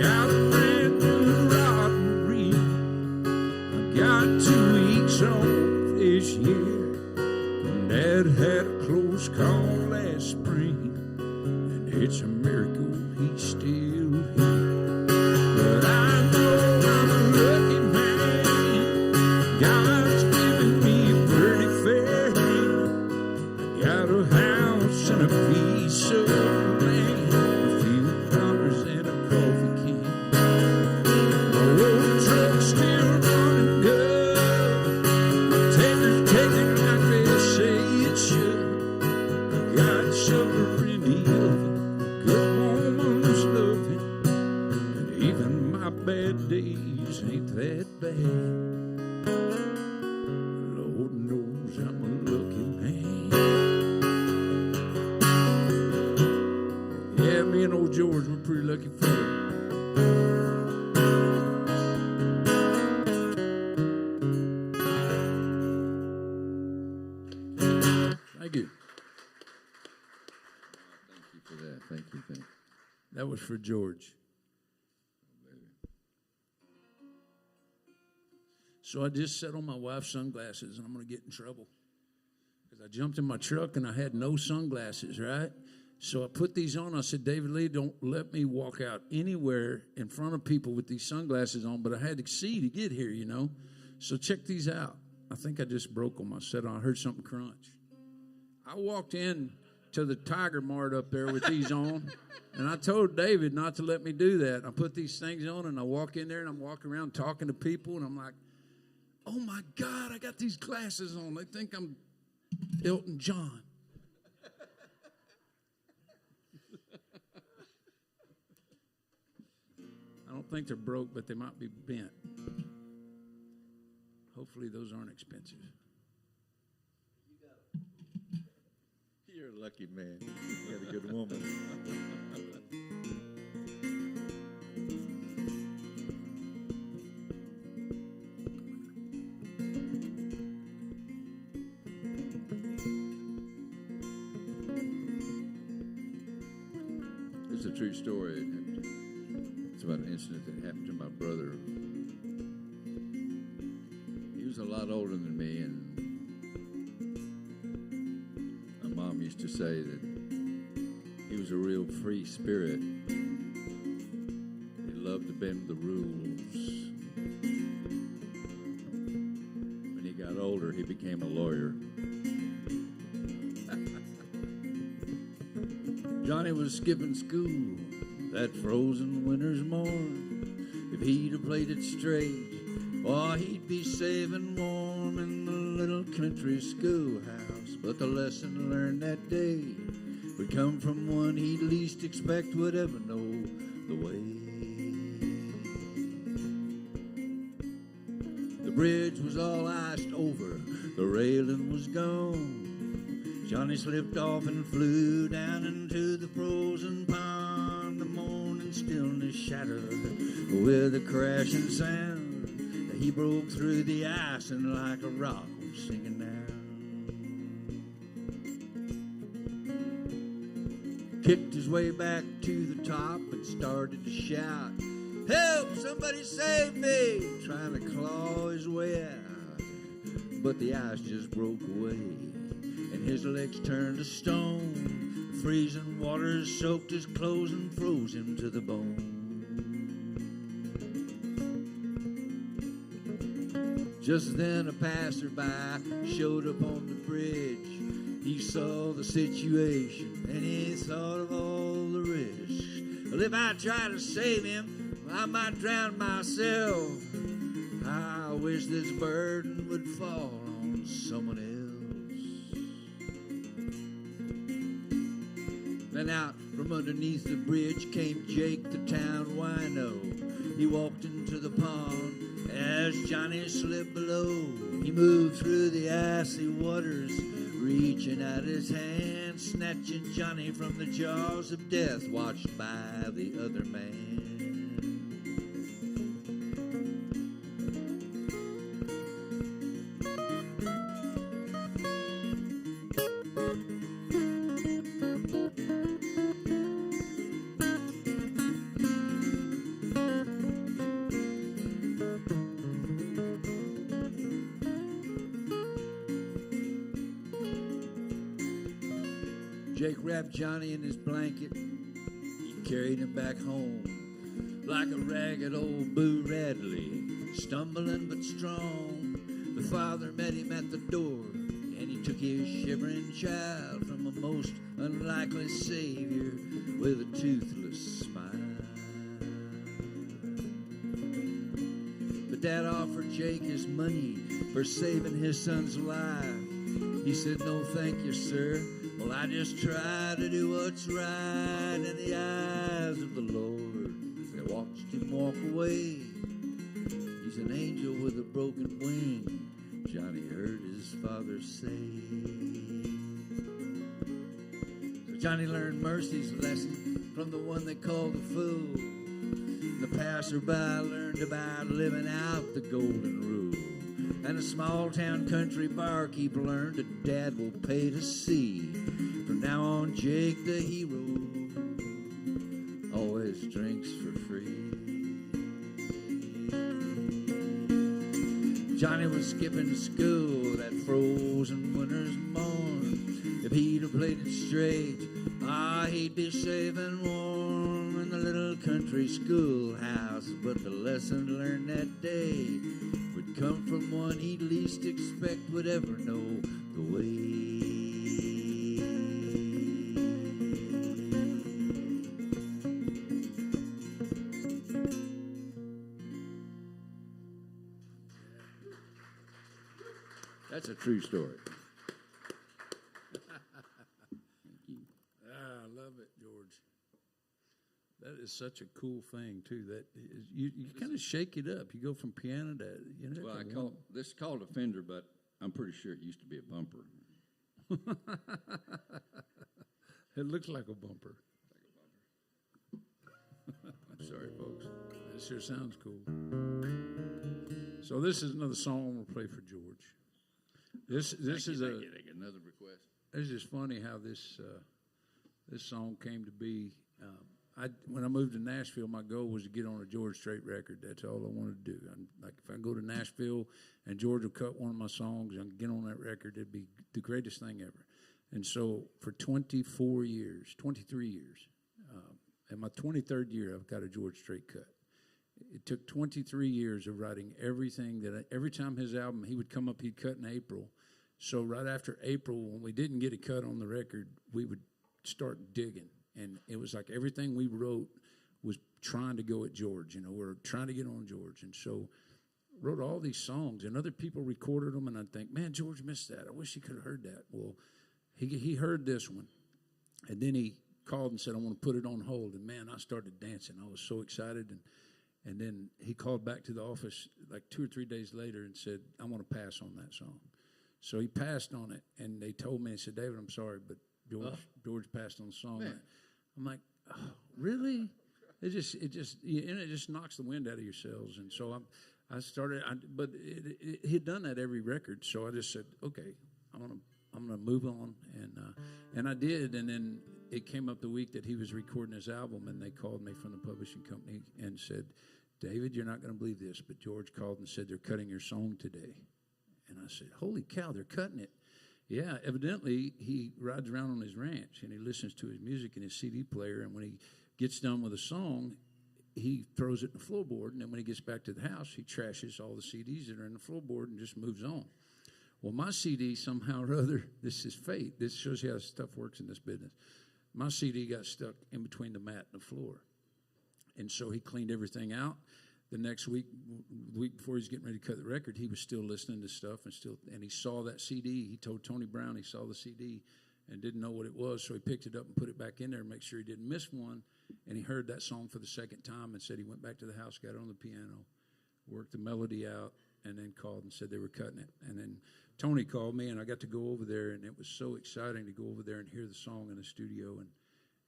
got a brand new rod and reel. I got 2 weeks on this year. And Dad had a close call last spring, and it's a miracle he's still here. But I know I'm a lucky man. God's given me a pretty fair hand. I got a house and a piece of land, a few dollars and a coffee can. My old truck's still running good. My taker's taking like they say it should. I got sugar in the oven, good woman's loving, and even my bad days ain't that bad. Lord knows I'm a lucky man. Yeah, me and old George were pretty lucky for it. Thank you. Thank you for that. Thank you. That was for George. So I just set on my wife's sunglasses, and I'm going to get in trouble because I jumped in my truck and I had no sunglasses, right? So I put these on. I said, David Lee, don't let me walk out anywhere in front of people with these sunglasses on, but I had to see to get here, you know. So check these out. I think I just broke them. I heard something crunch. I walked in to the Tiger Mart up there with these on, and I told David not to let me do that. I put these things on, and I walk in there, and I'm walking around talking to people, and I'm like, oh, my God, I got these glasses on. They think I'm Elton John. I don't think they're broke, but they might be bent. Hopefully those aren't expensive. You're a lucky man. You got a good woman. It's a true story. It's about an incident that happened to my brother. He was a lot older than me, and my mom used to say that he was a real free spirit. He loved to bend the rules. When he got older, he became a lawyer. Johnny was skipping school that frozen winter's morn. If he'd have played it straight, oh, he'd be safe and warm in the little country schoolhouse. But the lesson learned that day would come from one he'd least expect would ever know the way. The bridge was all iced over, the railing was gone. Johnny slipped off and flew down into the frozen pond. The morning stillness shattered with a crashing sound. He broke through the ice and like a rock was singing down. Kicked his way back to the top and started to shout, "Help! Somebody save me!" Trying to claw his way out, but the ice just broke away. And his legs turned to stone. The freezing waters soaked his clothes and froze him to the bone. Just then a passerby showed up on the bridge. He saw the situation and he thought of all the risks. Well, if I try to save him, I might drown myself. I wish this burden would fall on someone else. And out from underneath the bridge came Jake, the town wino. He walked into the pond as Johnny slipped below. He moved through the icy waters, reaching out his hand, snatching Johnny from the jaws of death, watched by the other man. Jake wrapped Johnny in his blanket. He carried him back home like a ragged old Boo Radley, stumbling but strong. The father met him at the door, and he took his shivering child from a most unlikely savior with a toothless smile. But Dad offered Jake his money for saving his son's life. He said, "No, thank you, sir. Well, I just try to do what's right in the eyes of the Lord." As they watched him walk away, he's an angel with a broken wing, Johnny heard his father say. So Johnny learned mercy's lesson from the one they called the fool. The passerby learned about living out the golden rule. And a small-town country barkeep learned that Dad will pay to see. From now on, Jake the hero always drinks for free. Johnny was skipping school that frozen winter's morn. If he'd have played it straight, he'd be safe and warm in the little country schoolhouse. But the lesson learned that day would come from one he'd least expect would ever know the way. That's a true story. I love it, George. That is such a cool thing too. That is, you kind of shake it up. You go from piano to Well, this is called a fender, but I'm pretty sure it used to be a bumper. It looks like a bumper. I'm sorry, folks. It sure sounds cool. So this is another song I'm gonna play for George. This is Getting another request. It's just funny how this song came to be. When I moved to Nashville, my goal was to get on a George Strait record. That's all I wanted to do. Like if I go to Nashville and George will cut one of my songs and get on that record, it'd be the greatest thing ever. And so for 23 years, in my 23rd year, I've got a George Strait cut. It took 23 years of writing everything every time his album, he would come up, he'd cut in April. So right after April, when we didn't get a cut on the record, we would start digging. And it was like everything we wrote was trying to go at George. We're trying to get on George. And so wrote all these songs, and other people recorded them, and I'd think, man, George missed that. I wish he could have heard that. Well, he heard this one, and then he called and said, I want to put it on hold. And, man, I started dancing. I was so excited. And then he called back to the office like 2 or 3 days later and said, I want to pass on that song. So he passed on it, and they told me, they said, David, I'm sorry, but George passed on the song. I'm like, oh, really? It just knocks the wind out of your sails. And so I started, but he'd done that every record. So I just said, okay, I'm gonna move on, and I did. And then it came up the week that he was recording his album, and they called me from the publishing company and said, David, you're not gonna believe this, but George called and said they're cutting your song today. And I said, holy cow, they're cutting it. Yeah, evidently he rides around on his ranch and he listens to his music in his CD player, and when he gets done with a song, he throws it in the floorboard, and then when he gets back to the house, he trashes all the CDs that are in the floorboard and just moves on. Well, my CD, somehow or other, this is fate. This shows you how stuff works in this business. My CD got stuck in between the mat and the floor. And so he cleaned everything out. The next week, the week before he was getting ready to cut the record, he was still listening to stuff and he saw that CD. He told Tony Brown he saw the CD and didn't know what it was, so he picked it up and put it back in there to make sure he didn't miss one. And he heard that song for the second time and said he went back to the house, got it on the piano, worked the melody out, and then called and said they were cutting it. And then Tony called me, and I got to go over there, and it was so exciting to go over there and hear the song in the studio.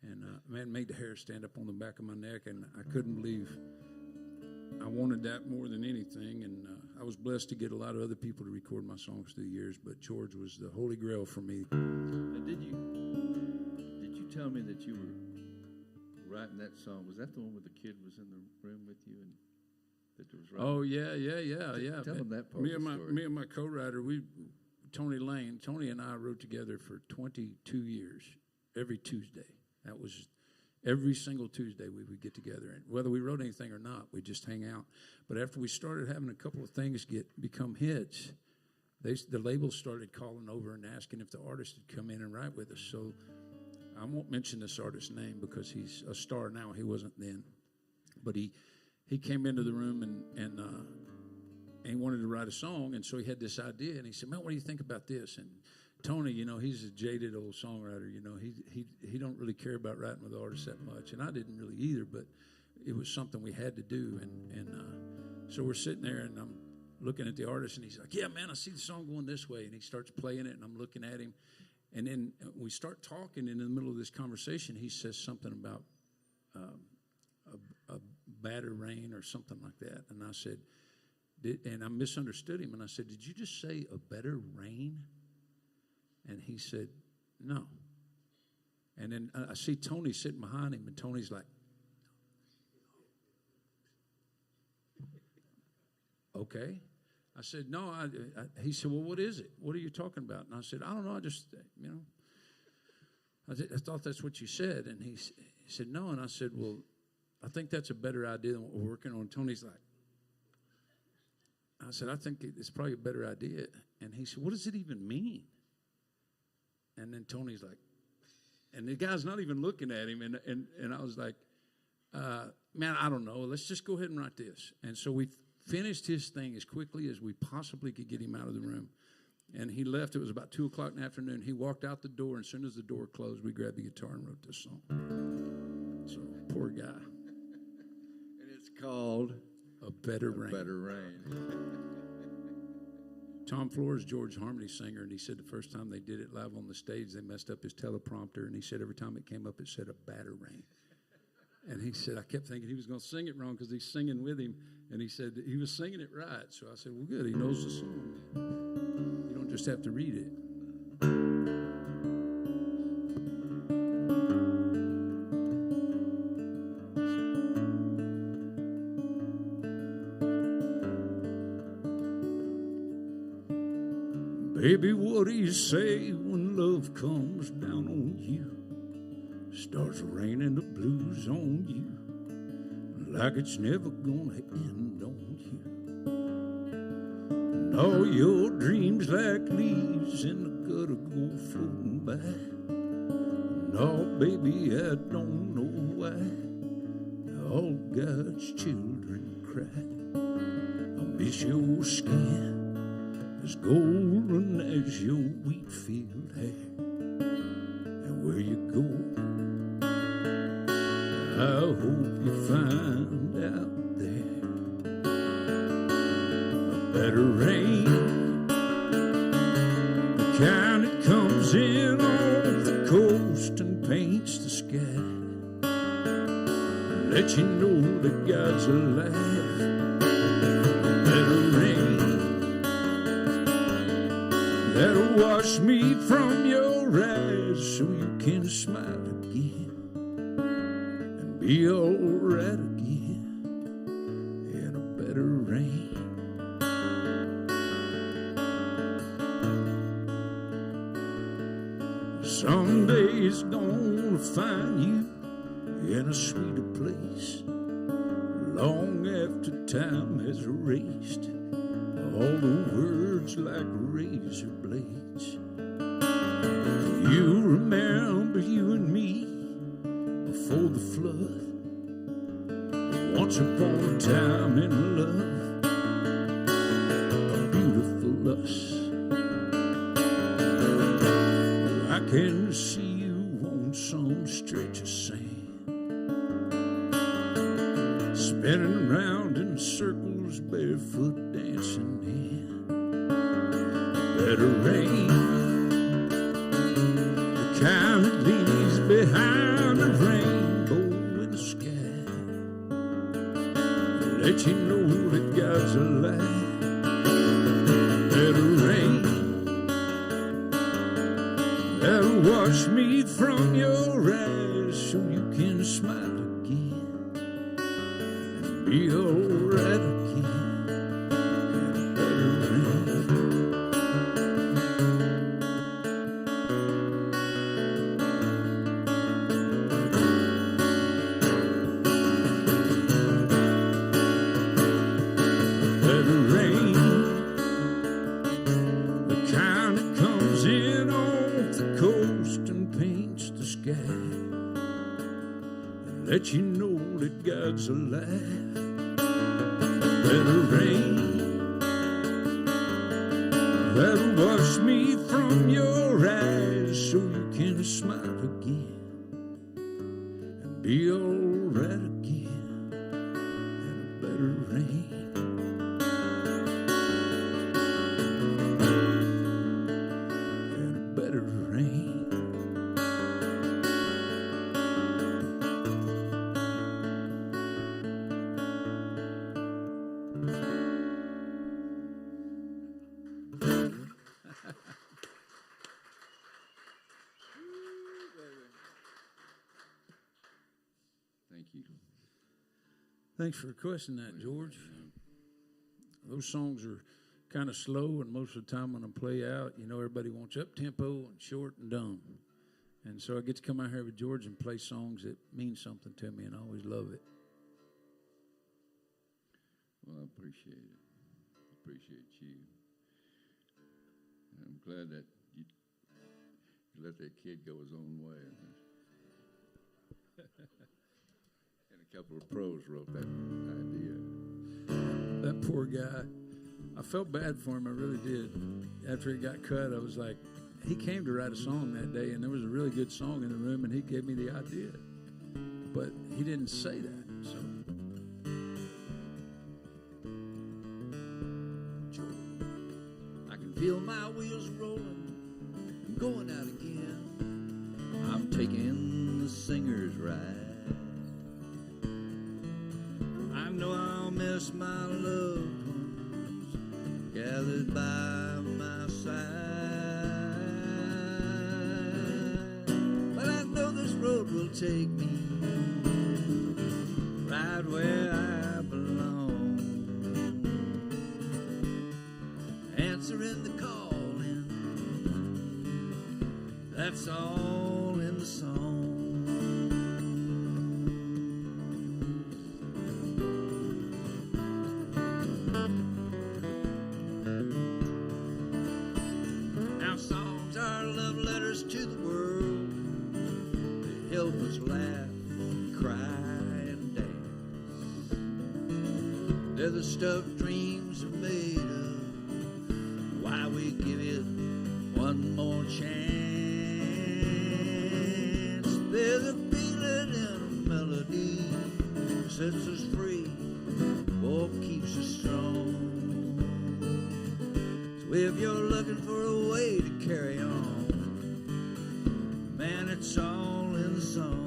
And man, made the hair stand up on the back of my neck, and I couldn't believe I wanted that more than anything. And I was blessed to get a lot of other people to record my songs through the years, but George was the holy grail for me. Now, did you tell me that you were writing that song? Was that the one where the kid was in the room with you and that there was writing? Oh yeah. Tell them that part Me of the story. and my co-writer, Tony Lane, Tony and I wrote together for 22 years, every Tuesday. That was every single Tuesday we would get together, and whether we wrote anything or not, we'd just hang out. But after we started having a couple of things become hits, the labels started calling over and asking if the artist would come in and write with us. So I won't mention this artist's name because he's a star now. He wasn't then, but he came into the room and he wanted to write a song, and so he had this idea, and he said, "Man, what do you think about this?" And Tony, he's a jaded old songwriter. He don't really care about writing with artists that much, and I didn't really either. But it was something we had to do, and so we're sitting there, and I'm looking at the artist, and he's like, "Yeah, man, I see the song going this way," and he starts playing it, and I'm looking at him, and then we start talking, and in the middle of this conversation, he says something about a batter rain or something like that, and I said, and I misunderstood him, and I said, "Did you just say a better rain?" And he said, "No." And then I see Tony sitting behind him, and Tony's like, "Okay." I said, "No." He said, "Well, what is it? What are you talking about?" And I said, "I don't know. I just, I thought that's what you said." And he said, "No." And I said, "Well, I think that's a better idea than what we're working on." And Tony's like, I said, "I think it's probably a better idea." And he said, "What does it even mean?" And then Tony's like, and the guy's not even looking at him. And I was like, "Man, I don't know. Let's just go ahead and write this." And so we finished his thing as quickly as we possibly could get him out of the room. And he left. It was about 2 o'clock in the afternoon. He walked out the door, and as soon as the door closed, we grabbed the guitar and wrote this song. So, poor guy. And it's called A Better Rain. Better Rain. Tom Flores, George Harmony singer, and he said the first time they did it live on the stage, they messed up his teleprompter, and he said every time it came up, it said a batarang. And he said, I kept thinking he was going to sing it wrong because he's singing with him, and he said he was singing it right. So I said, well, good, he knows the song. You don't just have to read it. Baby, what do you say when love comes down on you? Starts raining the blues on you, like it's never gonna end on you. And all your dreams like leaves in the gutter go floating by. And oh, baby, I don't know why all God's children cry. I miss your skin as golden as your wheat field hair. And where you go, I hope you find out there a better rain, the kind that comes in off the coast and paints the sky, and let you know that God's alive. A better rain that'll wash me from your eyes so you can smile again and be all right again in a better rain. Someday's gonna find you in a sweeter place, long after time has erased all the words like razor blades. You remember you and me before the flood, once upon a time in love, a beautiful us. I can see you on some stretch of sand, spinning around in circles, barefoot dancing in better rain, the kind that leaves behind a rainbow in the sky, let you know that God's alive. Better rain that'll wash me from your eyes so you can smile again and be all right again. Let you know that God's alive. Better rain that'll wash me from your eyes so you can smile again and be all right again in a better rain. In a better rain. Thanks for requesting that, George. Those songs are kind of slow, and most of the time when I play out, you know, everybody wants up-tempo and short and dumb. And so I get to come out here with George and play songs that mean something to me, and I always love it. Well, I appreciate it. I appreciate you. And I'm glad that you let that kid go his own way. And a couple of pros wrote that idea. That poor guy. I felt bad for him, I really did. After he got cut, I was like, he came to write a song that day, and there was a really good song in the room, and he gave me the idea. But he didn't say that, so. I can feel my wheels rolling, I'm going out again. I'm taking the singer's ride. I know I'll miss my loved ones gathered by my side, but I know this road will take me right where I belong. Answering the calling, that's all in the song. Now songs are love letters to the world. They help us laugh, cry, and dance. They're the stuff dreams are made of. Why we give it one more chance. There's a feeling in a melody, sets us free, or keeps us strong. So if you're looking for a way to carry on, man, it's all in the song.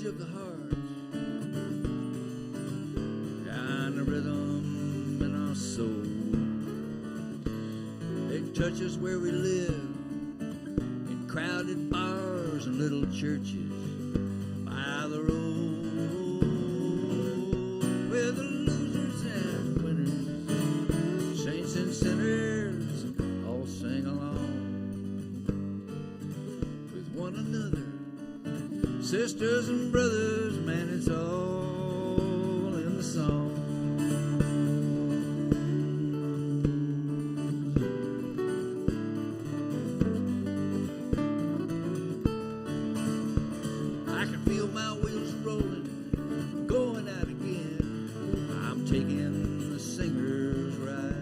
Of the heart, kind of rhythm in our soul. They touch us where we live, in crowded bars and little churches by the road, where the losers and winners, saints and sinners, all sing along with one another. Sisters and brothers, man, it's all in the song. I can feel my wheels rolling, going out again. I'm taking the singer's ride.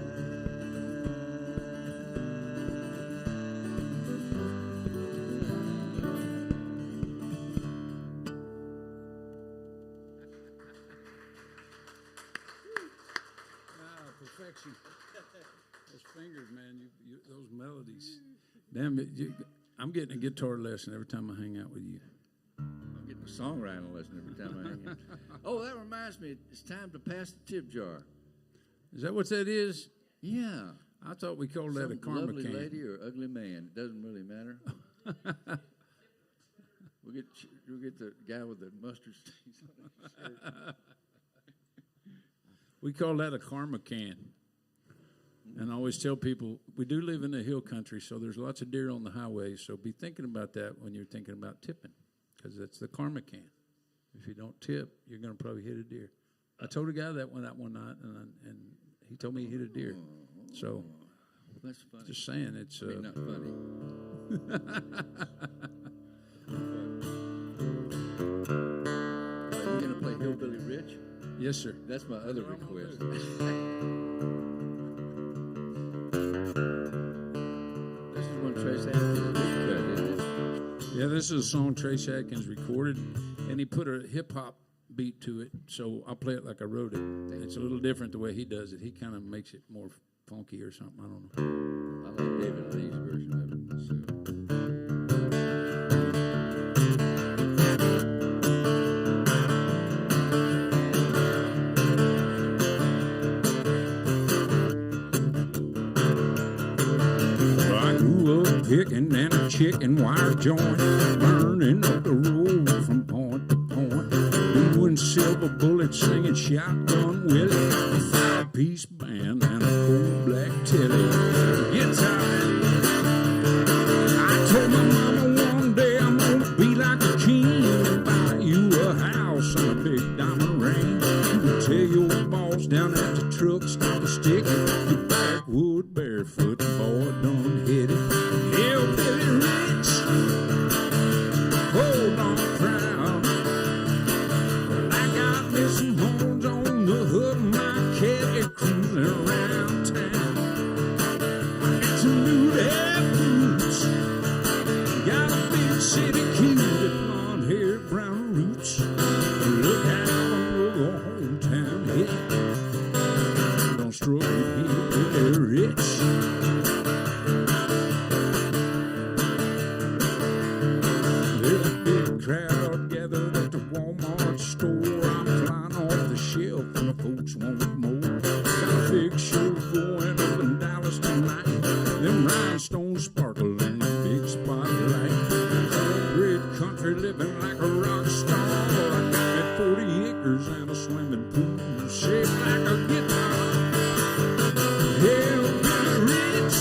Perfection. Those fingers, man, those melodies. Damn it, I'm getting a guitar lesson every time I hang out with you. I'm getting a songwriting lesson every time I hang out. Oh, that reminds me, it's time to pass the tip jar. Is that what that is? Yeah. I thought we called that a karma lovely can. lady or ugly man. It doesn't really matter. We'll get the guy with the mustard stains on his shirt. We call that a karma can. And I always tell people, we do live in the hill country, so there's lots of deer on the highway, so be thinking about that when you're thinking about tipping, because that's the karma can. If you don't tip, you're going to probably hit a deer. I told a guy that one night, and he told me he hit a deer. So, that's funny. Just saying, it's... I mean, not funny. Are you going to play Hillbilly Rich? Yes, sir. That's my other request. This is one Trace Atkins cut, isn't it? Yeah, this is a song Trace Atkins recorded, and he put a hip-hop beat to it, so I'll play it like I wrote it. It's a little different the way he does it. He kind of makes it more funky or something. I don't know. I like David Lee's version of it. So. Picking and a chicken wire joint, burning up the road from point to point, doing silver bullets, singing shotgun Willie, a five-piece band, and a cold black teddy guitar. I told my mama one day I'm gonna be like a king and buy you a house and a big diamond ring. You can tell your boss down at the truck stop a stick. You backwood barefoot boy done hit it. Hillbilly rich, hold on crowd. Well, I got me some horns on the hood of my Cadillac cruising around town. I got some new boots, got a big city key with blonde hair, brown roots. Look out for the hometown hit. Don't struggle here, they're rich. There's a big crowd gathered at the Walmart store. I'm flying off the shelf and the folks want more. Got a big show going up in Dallas tonight. Them rhinestones sparkle in the big spotlight. Great country living like a rock star. I got 40 acres and a swimming pool shaped like a guitar. Hillbilly rich,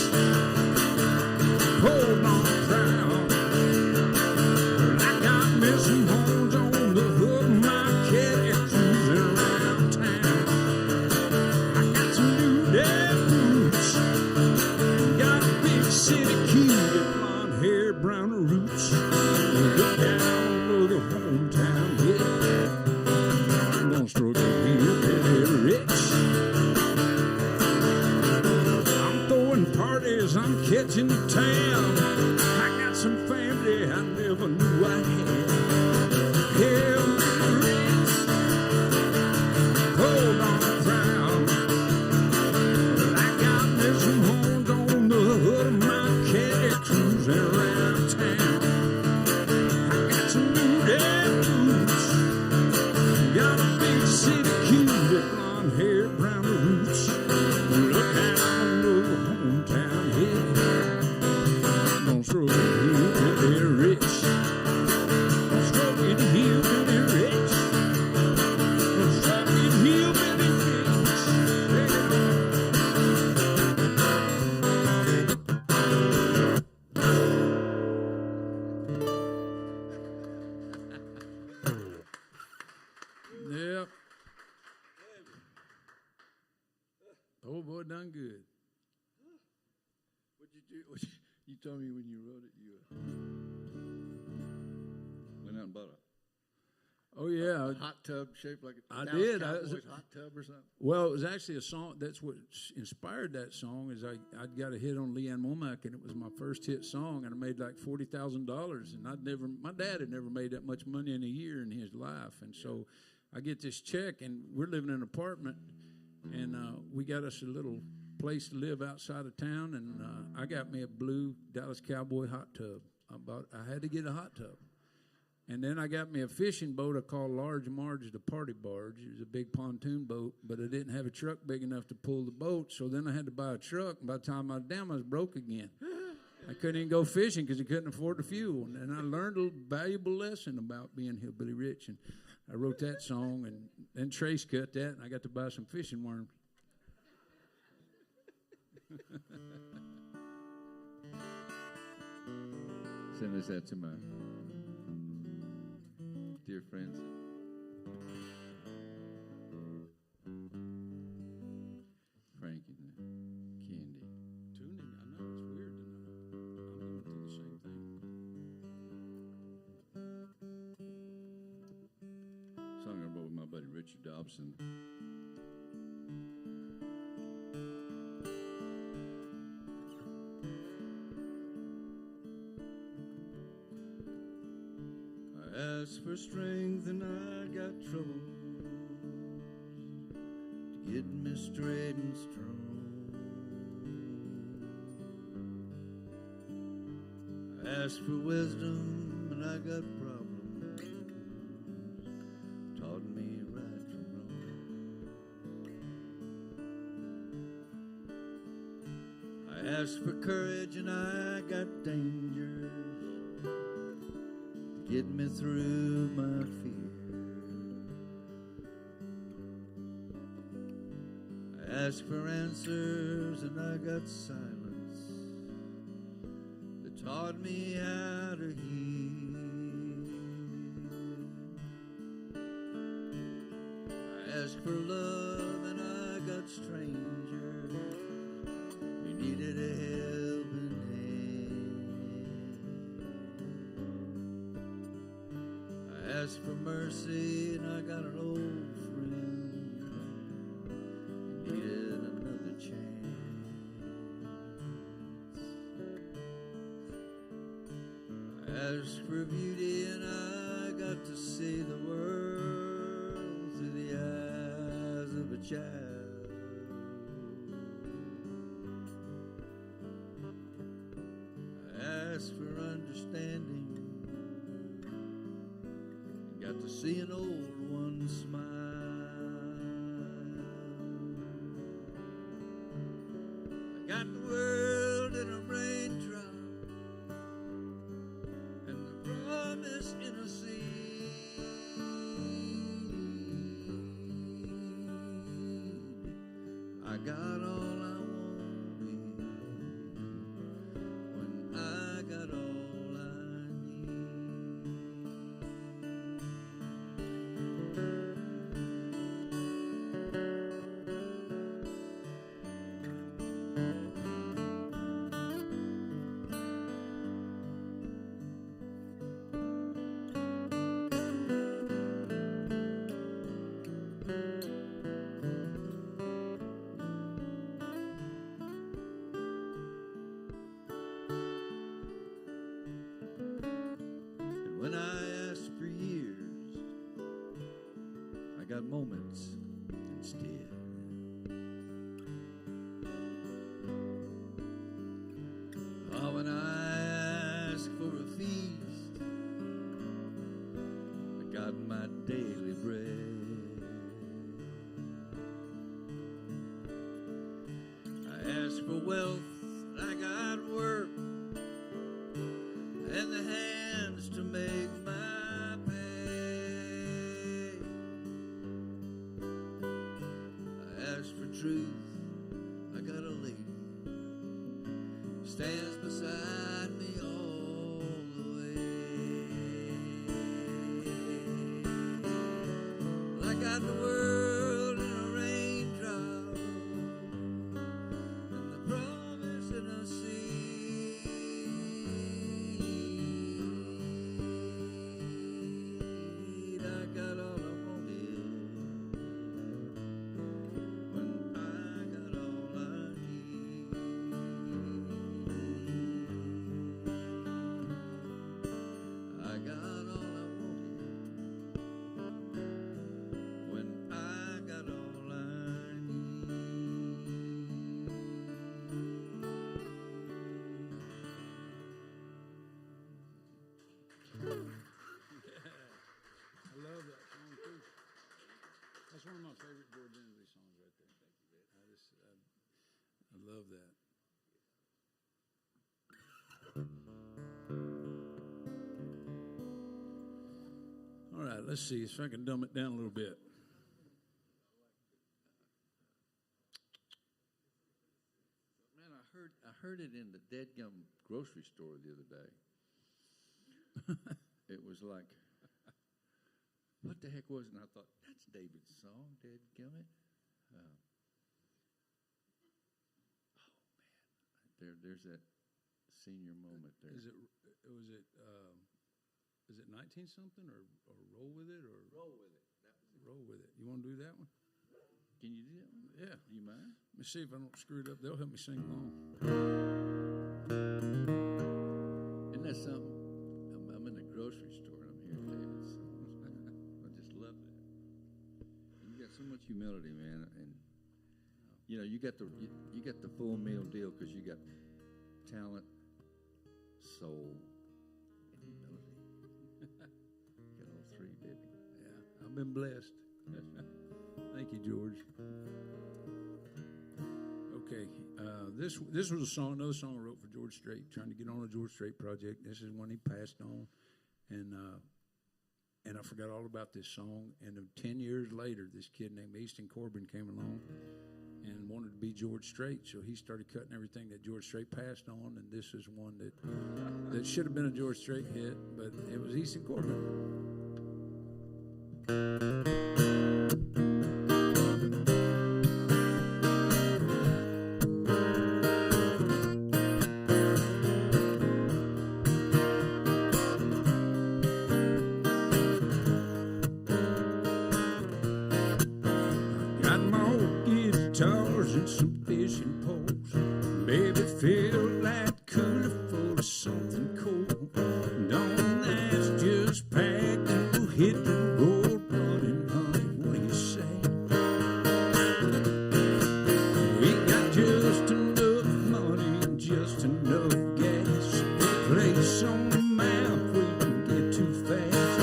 hold on crowd. Well, I got me some horns on the hood of my Cadillac cruising around town. I got some new dad boots, got a big city key, blonde hair, brown roots. Look down to the hometown hit. Don't struggle here, very rich. I'm throwing parties, I'm catching the town. I got some family I never knew I had. Hillbilly rich, hold on crowd. Well, I got me some horns on the hood of my Cadillac cruising around town. I got some new dad boots, got a big city key with blonde hair, brown roots. Look out for the hometown hit. Don't struggle here, they're rich. Don't struggle here, they're rich. Don't struggle here, they're rich. Yep. Oh boy, done good. What'd you do? You told me when you wrote it, you went out and bought Oh yeah, a hot tub shaped like a I Dallas did. Cowboys hot tub or something. Well, it was actually a song. That's what inspired that song. Is I'd got a hit on Leanne Womack, and it was my first hit song, and I made like $40,000. And my dad had never made that much money in a year in his life, and so I get this check, and we're living in an apartment, and we got us a little place to live outside of town, and I got me a blue Dallas Cowboy hot tub. I had to get a hot tub. And then I got me a fishing boat I called Large Marge the Party Barge. It was a big pontoon boat, but I didn't have a truck big enough to pull the boat, so then I had to buy a truck, and by the time I was down, I was broke again. I couldn't even go fishing because I couldn't afford the fuel. And I learned a valuable lesson about being hillbilly rich, and I wrote that song, and then Trace cut that, and I got to buy some fishing worms. Send us that to my dear friends. Frank and Candy. Tuning, I know it's weird. I'm going through the same thing. Song I wrote with my buddy Richard Dobson. I asked for strength and I got trouble to get me straight and strong. I asked for wisdom and I got problems taught me right from wrong. I asked for courage and I got dangers to get me through my fear. asked for answers and I got silence that taught me how to heal. I asked for love and I got strangers who needed a helping hand. I asked for mercy and I got an old friend who needed another chance. I asked for beauty and I got to see the world through the eyes of a child. I asked for understanding, got to see an old one smile. I got the world in a raindrop and the promise in a seed. I got all I wanted when I got all I need. And when I asked for years, I got moments instead. Oh, when I asked for a feast, I got my daily bread. I asked for wealth, I got work and the hands to make my pay. I asked for truth, I got a lady stands beside me all the way. I got the world in a raindrop and the promise in a seed. I got all I wanted when I got all I need. I got all I wanted when I got all I need. I love that song too. That's one of my favorite George Ensle songs right there. I love that. All right, let's see if I can dumb it down a little bit. Man, I heard it in the Deadgum grocery store the other day. It was like, what the heck was it? And I thought, that's David's song, Deadgummit. There's that senior moment there. Is it 19 something or roll with it or Roll with it. That was it. roll with it? You want to do that one? Can you do that one? Yeah. Do you mind? Let me see if I don't screw it up. They'll help me sing along. Isn't that something? I'm in the grocery store and I'm hearing David's songs. I just love that. You got so much humility, man, and you know you got the full meal deal because you got talent, soul, and humility. You got all three, baby. Yeah, I've been blessed. Thank you, George. Okay, this was another song I wrote for George Strait, trying to get on the George Strait project. This is when he passed on, and I forgot all about this song. And 10 years later, this kid named Easton Corbin came along, and wanted to be George Strait, so he started cutting everything that George Strait passed on, and this is one that should have been a George Strait hit, but it was Easton Corbett. Got my old guitars and some fishing poles. Baby, feel like cooler full of something cold. Don't ask, just pack and we'll hit the road running, honey. What do you say? We got just enough money and just enough gas. A place on the map we can get too fast.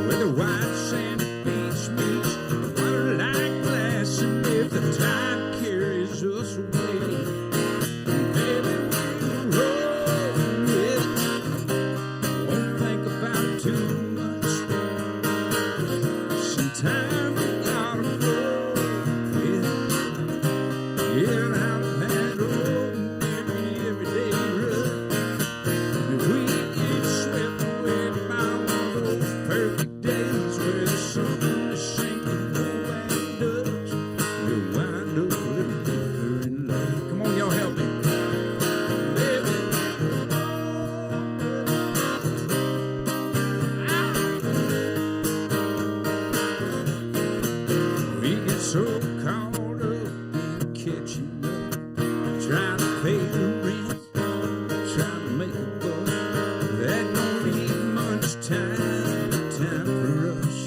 Where the white sandy beach meets the water like glass, and if the tide carries us away, baby, we'll roll with it. Won't think about it too much. Sometimes you gotta roll with it. Get out of that road everyday rut. If we get swept away by one of those perfect days where the sun is sinking low and dusk, we'll wind up a little deeper in love. Come on, y'all help me. Baby. We get so caught up in catching up, trying to pay the rent, trying to make a buck. That don't leave much time for us.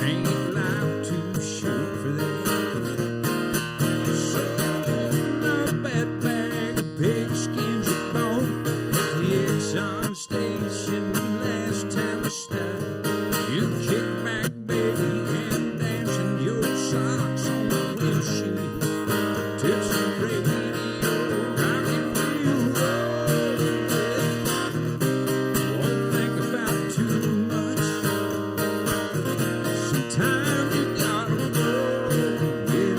Ain't life too short for that? So a bad bag of pigskins you bought at the Exxon station last time we stopped. You kick back, baby, and dance in your socks on the windshield. Tip some radio, rockin' when you roll. Won't think about too much. Sometimes you gotta roll with it.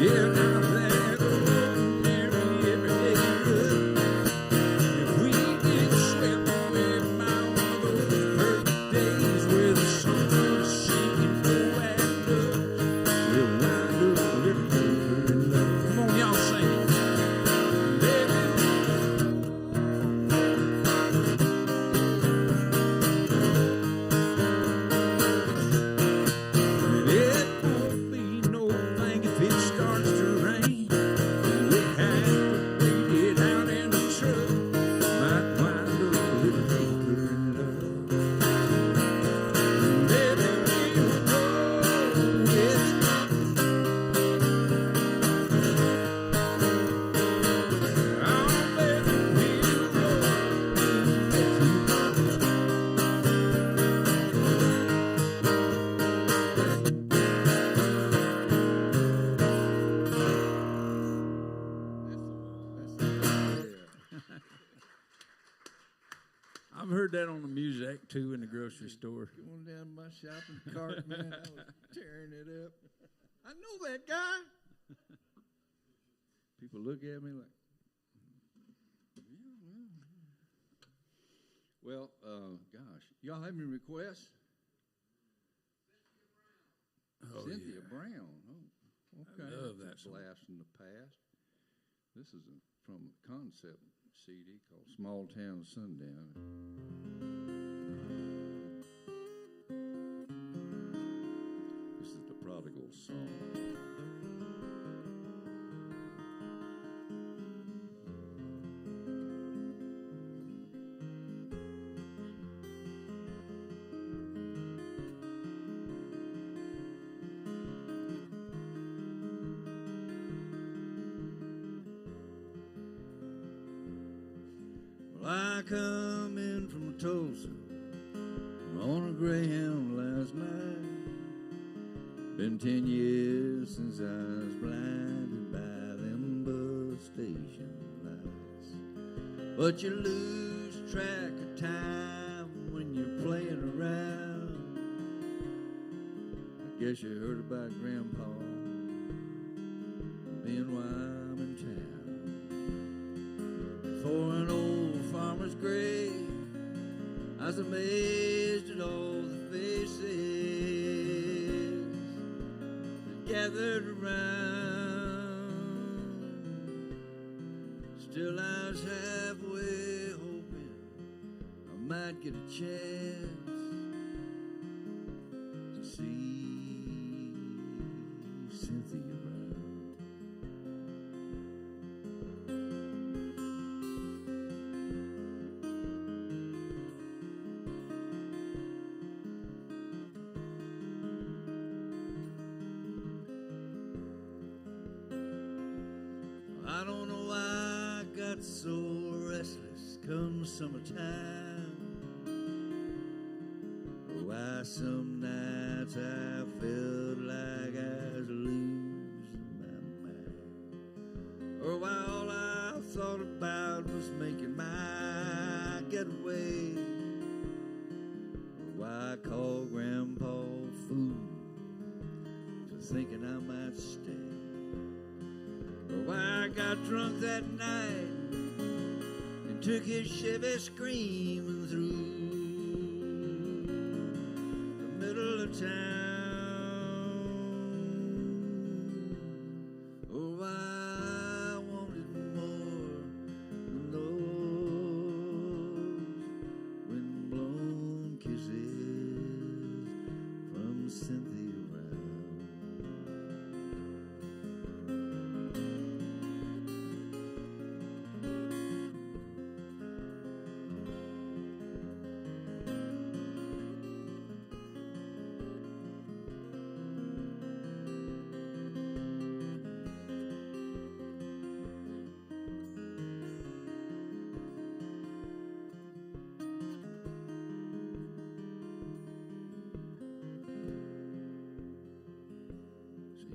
Yeah, out that ordinary everyday rut. If we get swept away by one of those perfect days where the sun is sinking low and dusk, we'll wind up a little deeper in love. Come on, y'all sing it. Baby. It won't be no thing if it starts to rain. We have to beat it out in the truck. Might wind up a little deeper in love. Baby, we'll roll with it. Oh, baby, we'll roll I've heard that on the music too in the grocery store. Going down my shopping cart, man, I was tearing it up. I know that guy. People look at me like, well, gosh, y'all have any requests? Oh, Cynthia yeah. Brown. Oh, okay. I love that That's a song. blast from the past. This is from a concept CD called Small Town Sundown. This is the prodigal song. Well, I come in from Tulsa on a Greyhound last night. Been 10 years since I was blinded by them bus station lights. But you lose track of time when you're playing around. I guess you heard about Grandpa morning while I'm in town. For an old farmer's grave, I was amazed at all the faces that gathered around. Still I was halfway hoping I might get a chance to see Cynthia Brown. I don't know why I got so restless come summertime, or why some nights I felt like I was losing my mind, or why all I thought about was making my getaway, or why I called Grandpa a fool for thinking I might stay, or why I got drunk that night and took his Chevy screaming through the middle of town, or why I wanted more than those windblown kisses from Cynthia Brown.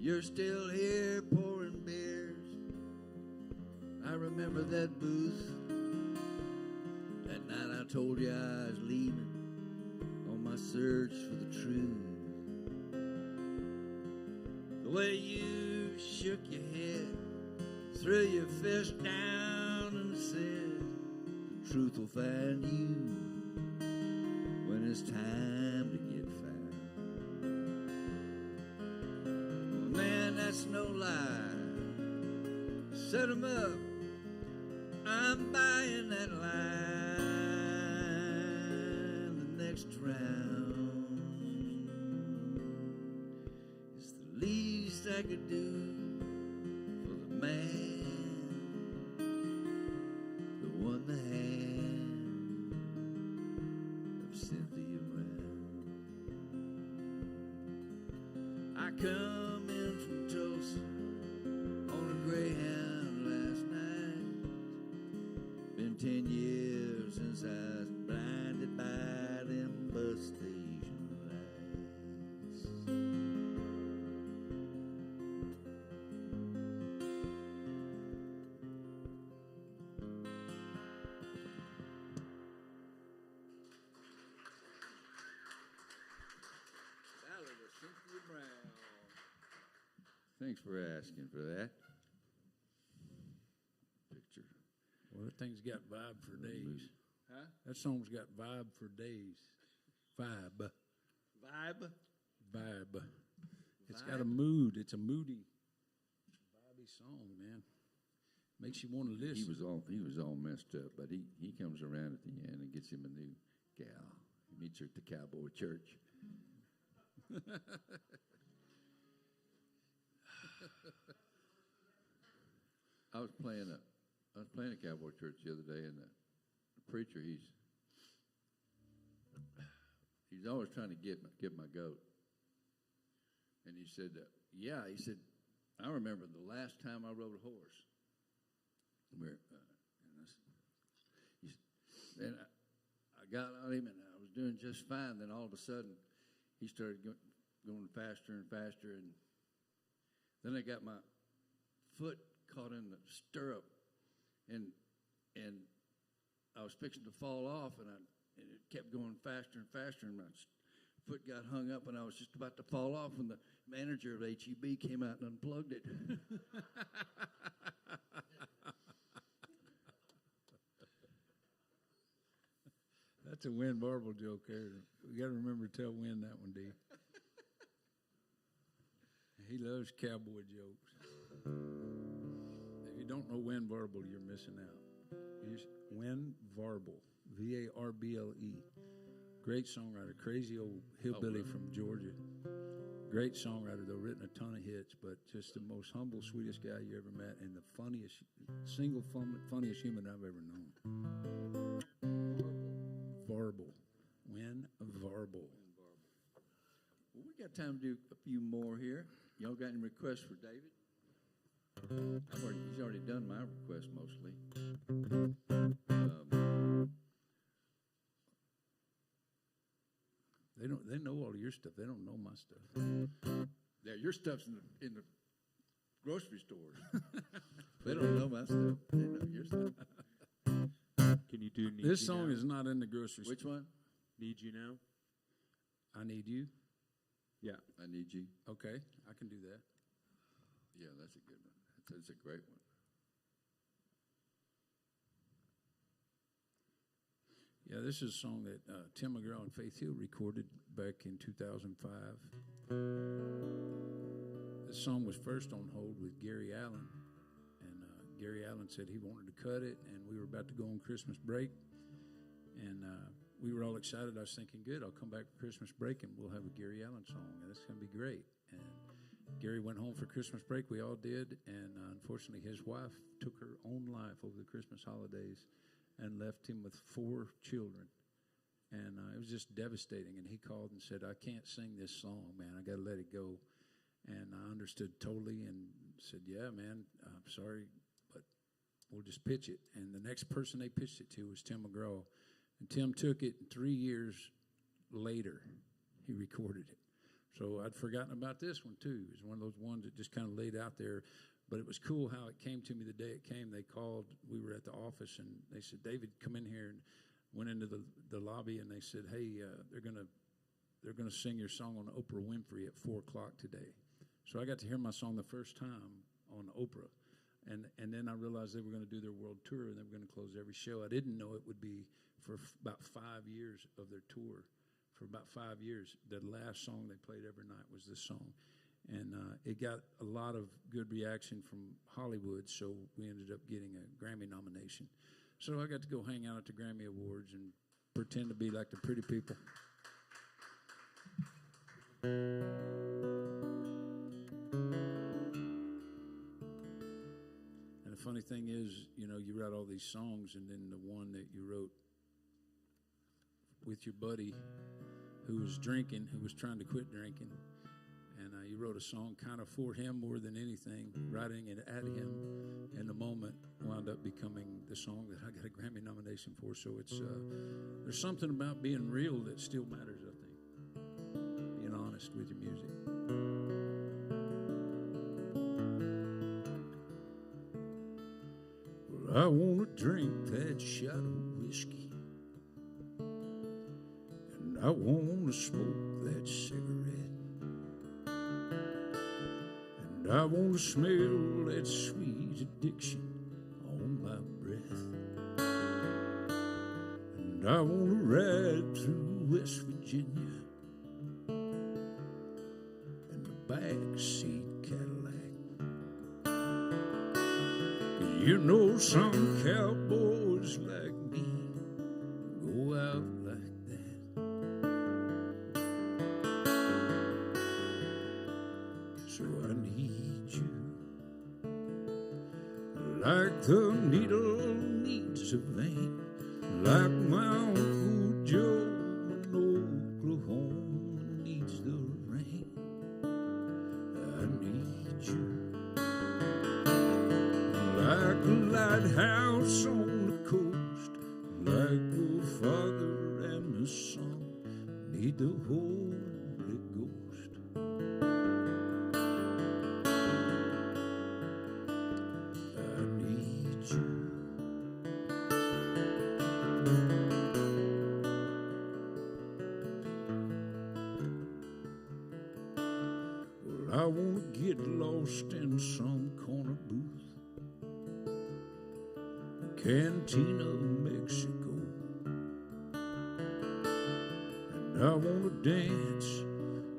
You're still here pouring beers. I remember that booth. That night I told you I was leaving on my search for the truth. The way you shook your head, threw your fist down and said, the truth will find you when it's time to get found. Man, that's no lie. Set 'em up. I'm buying that line the next round. It's the least I could do for the man that won the hand of Cynthia Brown. I come in from Tulsa on a Greyhound last night. Been 10 years since I was blinded by them bus station lights. Ballad of Cynthia Brown. Thanks for asking for that. Picture. Well, that thing's got vibe for days. Huh? That song's got vibe for days. Vibe. Vibe? Vibe. It's got a mood. It's a moody, vibey song, man. Makes you want to listen. He was all messed up, but he comes around at the end and gets him a new gal. He meets her at the Cowboy Church. I was playing a Cowboy Church the other day, and the preacher he's always trying to get my goat. And he said, "Yeah," he said, "I remember the last time I rode a horse." And I got on him, and I was doing just fine. Then all of a sudden, he started going faster and faster, and then I got my foot caught in the stirrup, and I was fixing to fall off, and it kept going faster and faster, and my foot got hung up, and I was just about to fall off when manager of HEB came out and unplugged it. That's a Win Barble joke there. We got to remember to tell Win that one, D. He loves cowboy jokes. If you don't know Win Barble, you're missing out. Win Varble, V-A-R-B-L-E. Great songwriter, crazy old hillbilly from Georgia. Great songwriter, though, written a ton of hits, but just the most humble, sweetest guy you ever met, and the funniest, funniest human I've ever known. Varble. Win Varble. Well, we got time to do a few more here. Y'all got any requests for David? He's already done my request mostly. They know all your stuff. They don't know my stuff. Yeah, your stuff's in the grocery stores. They don't know my stuff. They know your stuff. Can you do Need This You song Now? is not in the grocery store. Which one? Need You Now? I Need You. Yeah. I Need You. Okay, I can do that. Yeah, that's a good one. That's a great one. Yeah, this is a song that Tim McGraw and Faith Hill recorded back in 2005. This song was first on hold with Gary Allen, and Gary Allen said he wanted to cut it, and we were about to go on Christmas break, and we were all excited. I was thinking, good, I'll come back for Christmas break, and we'll have a Gary Allen song, and it's going to be great. And Gary went home for Christmas break. We all did, and unfortunately, his wife took her own life over the Christmas holidays and left him with 4 children. And it was just devastating. And he called and said, I can't sing this song, man. I got to let it go. And I understood totally and said, yeah, man, I'm sorry, but we'll just pitch it. And the next person they pitched it to was Tim McGraw. And Tim took it, and 3 years later, he recorded it. So I'd forgotten about this one, too. It was one of those ones that just kind of laid out there. But it was cool how it came to me the day it came. They called. We were at the office, and they said, David, come in here. And went into the lobby, and they said, hey, they're gonna sing your song on Oprah Winfrey at 4 o'clock today. So I got to hear my song the first time on Oprah. And then I realized they were going to do their world tour, and they were going to close every show. I didn't know it would be for about 5 years of their tour. For about 5 years, the last song they played every night was this song. And it got a lot of good reaction from Hollywood, so we ended up getting a Grammy nomination. So I got to go hang out at the Grammy Awards and pretend to be like the pretty people. And the funny thing is, you know, you write all these songs, and then the one that you wrote with your buddy who was drinking, who was trying to quit drinking, and you wrote a song kind of for him more than anything, writing it at him in the moment wound up becoming the song that I got a Grammy nomination for. So it's there's something about being real that still matters, I think. Being honest with your music. Well, I want to drink that shot of whiskey, and I want to smoke that cigarette, and I want to smell that sweet addiction on my breath, and I want to ride through West Virginia in the backseat Cadillac. You know some cowboys like me go out like that. So I need you like the needle needs a vein, like my Uncle Joe in Oklahoma needs the rain. I need you like a lighthouse on the coast, like the Father and the Son need the Holy Ghost. I need you. I want to get lost in some corner booth, Cantina, Mexico. And I want to dance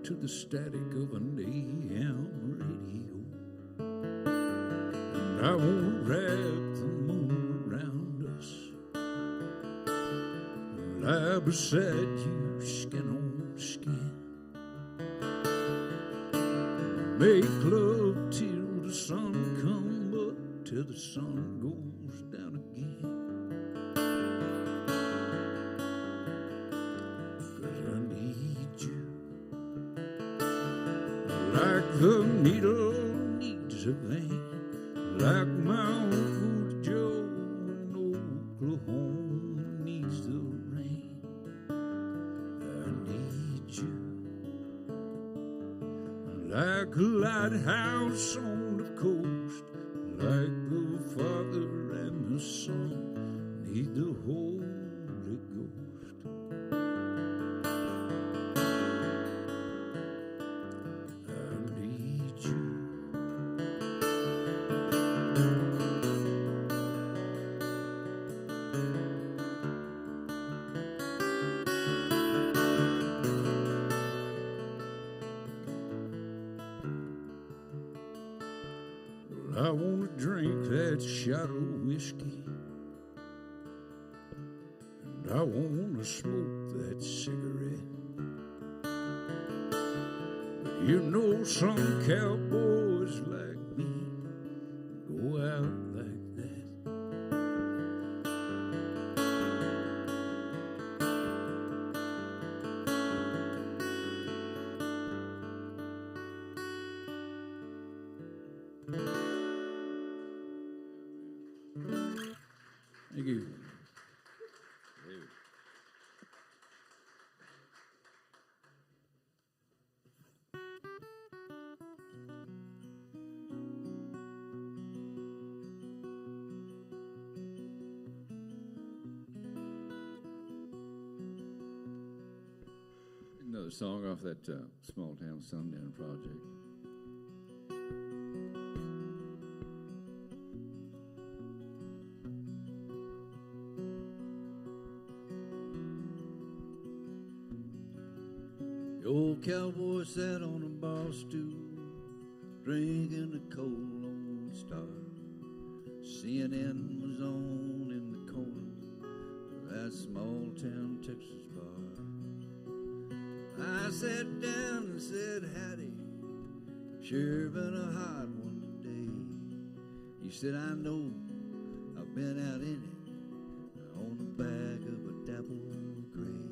to the static of an AM radio. And I want to wrap the moon around us, lie beside you, skin on skin. Make love till the sun comes up, till the sun goes down again. 'Cause I need you like the needle needs a vein, like my Uncle Joe in Oklahoma needs the rain. I need you like a lighthouse on the coast, like the Father and the Son need the Holy Ghost. I need you. I want to drink that shot of whiskey, and I want to smoke that cigarette. But you know some cowboys like me go out like that. Thank you. Another song off that Small Town Sundown project. The old cowboy sat on a bar stool, drinking a cold Lone Star. CNN was on in the corner of that small town Texas bar. I sat down and said, howdy, sure been a hot one today. He said, I know, I've been out in it, on the back of a dapple gray.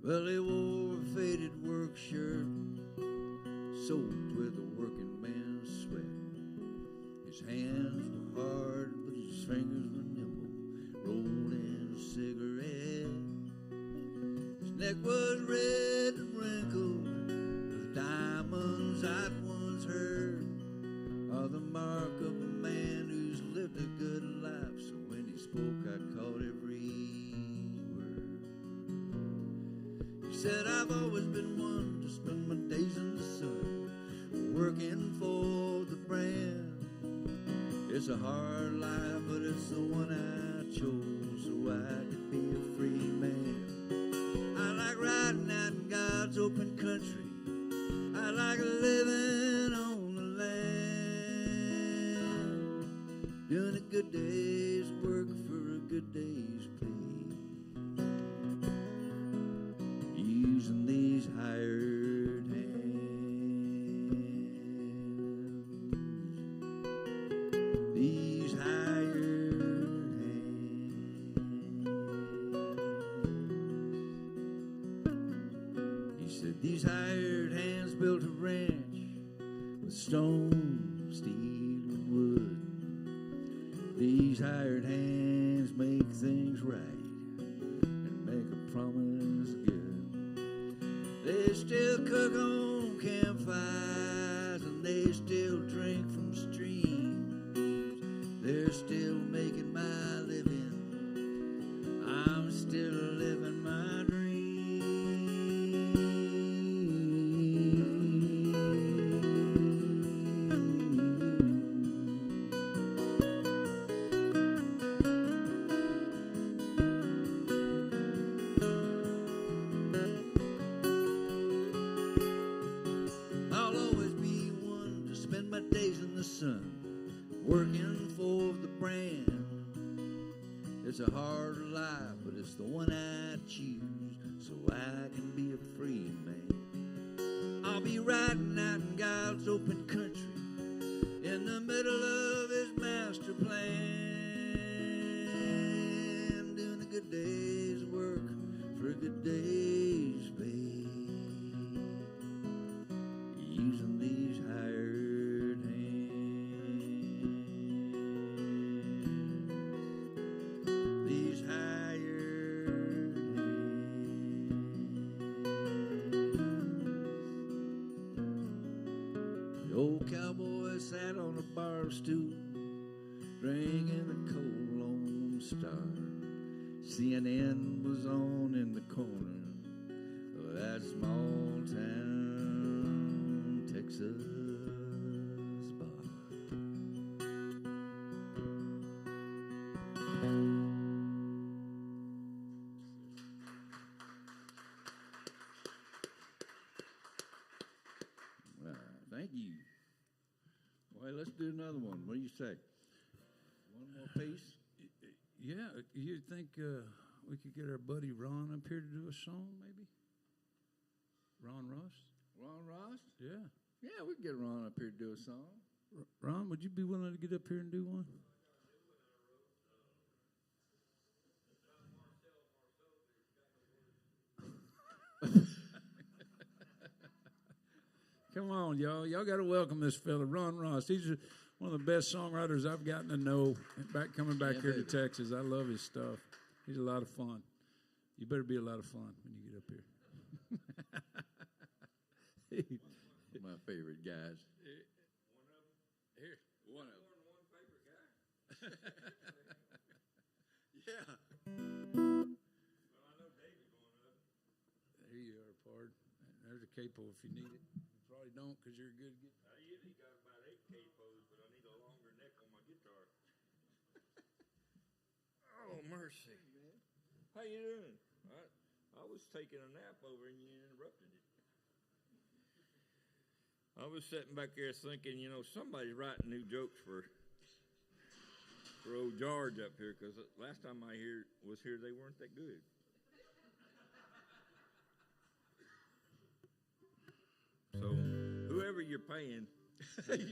Well, he wore a faded work shirt, soaked with a working man's sweat. His hands were hard, but his fingers were nimble, rolling a cigarette. His neck was red and wrinkled, the diamonds I'd once heard are the mark of a man who's lived a good life. So when he spoke, I caught every word. He said, I've always been one to spend my days in the sun, working for the brand. It's a hard life, but it's the one I chose so I could be a free man. I like riding out in God's open country. I like living on the land, doing a good day's work for a good day's pay, using these hired hands, these hired hands. He said these hired hands built a ranch with stone, steel, and wood. These hired hands make things right and make a promise good. They still cook on campfires and they still drink from streams. They're still making my living. I'm still living my dream. brand. It's a hard life, but it's the one I choose, so I can be a free man. I'll be riding out in God's open country, in the middle of his master plan, doing a good day's work for a good day's pay, using these hired hands, these hired hands. The old cowboy sat on a bar stool, drinking a cold Lone Star. CNN was on in the corner of that small town Texas bar. Well, thank you. Well, let's do another one. What do you say? One more piece? Yeah, you think we could get our buddy Ron up here to do a song, maybe? Ron Ross? Ron Ross? Yeah. Yeah, we can get Ron up here to do a song. Ron, would you be willing to get up here and do one? Come on, y'all. Y'all got to welcome this fella, Ron Ross. He's one of the best songwriters I've gotten to know coming back here to Texas. I love his stuff. He's a lot of fun. You better be a lot of fun when you get up here. My favorite guys. Here, one of them. Yeah. There you are, Pard. There's a capo if you need it. You probably don't because you're a good guitar. I usually got about 8 capos, but I need a longer neck on my guitar. Oh, mercy. How you doing? I was taking a nap over and you interrupted it. I was sitting back there thinking, you know, somebody's writing new jokes for old George up here, because last time I was here, they weren't that good. So whoever you're paying, he's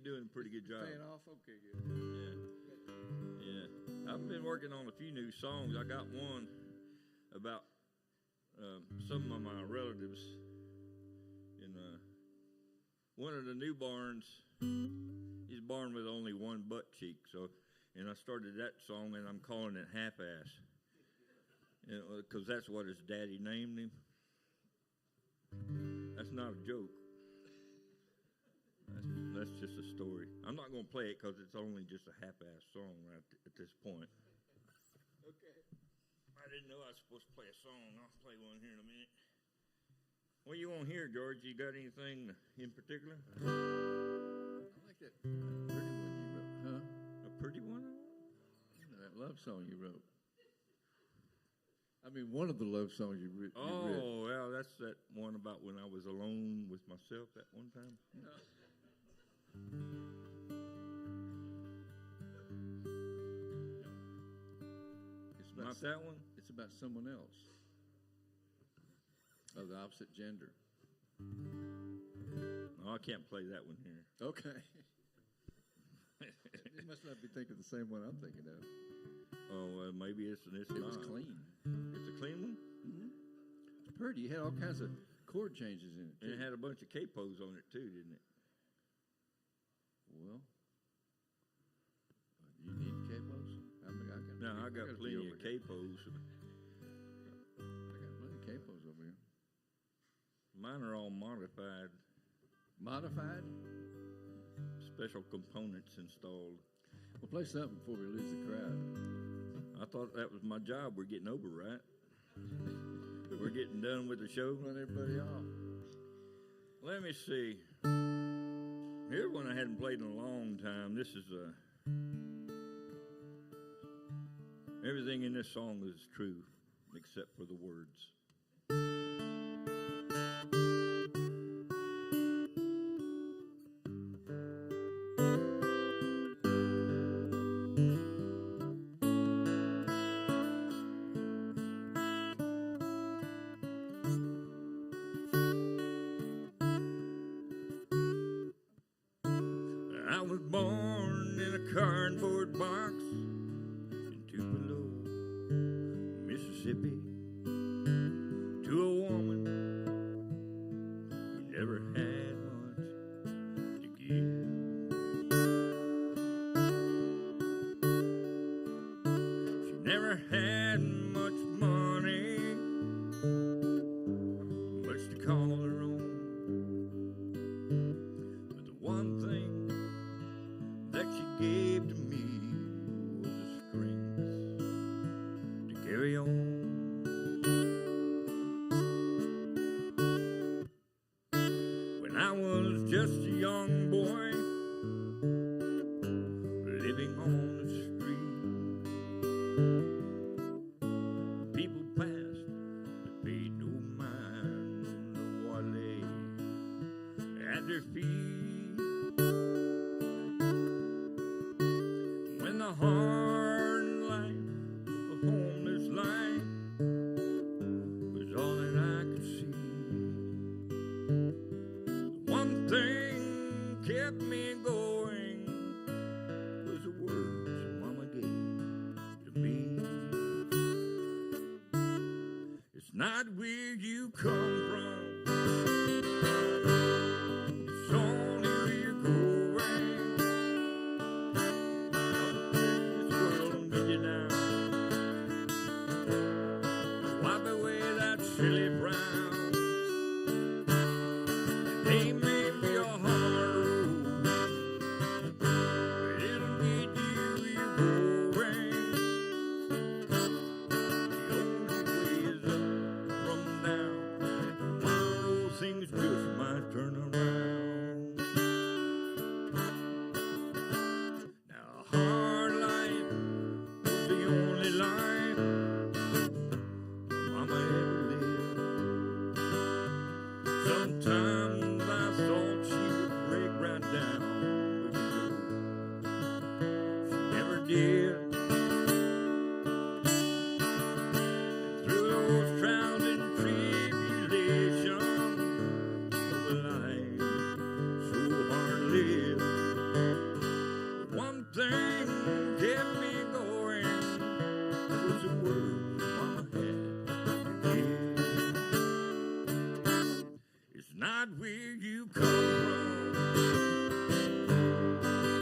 doing a pretty good job. Paying off? Okay, good. Yeah. I've been working on a few new songs. I got one about some of my relatives. In one of the newborns, he's born with only one butt cheek. And I started that song, and I'm calling it Half-Ass, because that's what his daddy named him. That's not a joke. That's just a story. I'm not going to play it because it's only just a half-ass song right at this point. Okay. I didn't know I was supposed to play a song. I'll play one here in a minute. What do you want here, George? You got anything in particular? I like that pretty one you wrote, huh? A pretty one? That love song you wrote. I mean, one of the love songs you wrote. Oh, well, that's that one about when I was alone with myself that one time. It's Not that one? It's about someone else of the opposite gender. No, I can't play that one here. Okay. You must not be thinking the same one I'm thinking of. Oh, maybe it's It not. was clean. It's a clean one? Mm-hmm. It's pretty. It had all kinds of chord changes in it. And it had a bunch of capos on it too, didn't it? Well, you need capos? I got plenty of capos. I got plenty of capos over here. Mine are all modified. Modified? Special components installed. Well, play something before we lose the crowd. I thought that was my job. We're getting over, right? We're getting done with the show. Run everybody off. Let me see. Here's one I hadn't played in a long time. This is everything in this song is true, except for the words. never had much money, much to call her own. But the one thing that she gave to me was the strength to carry on. When I was just a young boy, living on the street, people passed but paid no mind to what lay at their feet. When the hard life of homeless life was all that I could see, the one thing kept me going was the words Mama gave to me. It's not where you come from, it's only where you're going. Don't let this world get you down. Wipe away that silly frown. They may be a hard road, but it'll lead you where you're going. The only way is up from now. Tomorrow things just might turn around. Now a hard life was the only life Mama ever lived. Sometimes I thought she would break right down, but she never did. And through those trials and tribulations of a life so hard lived, one thing kept me going was the words Mama had to give. It's not where you come from,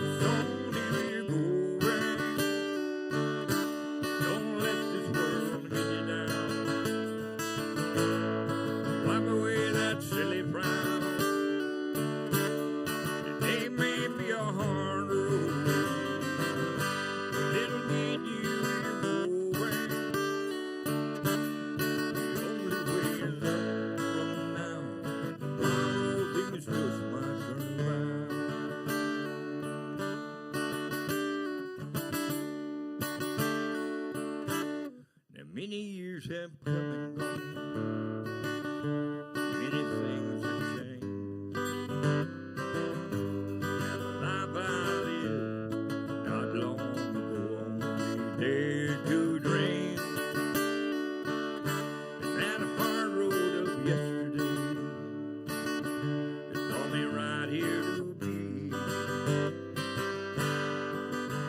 it's only where you're going. Don't let this world get you down. Wipe away that silly frown. Today may be a hard road, but it'll lead you where you're going. The only way is up from now. Tomorrow things just might turn around. Now many years have come and gone. Many things have changed. Now the life I lived not long ago only dared to dream. And that hard road of yesterday has brought me right here to be.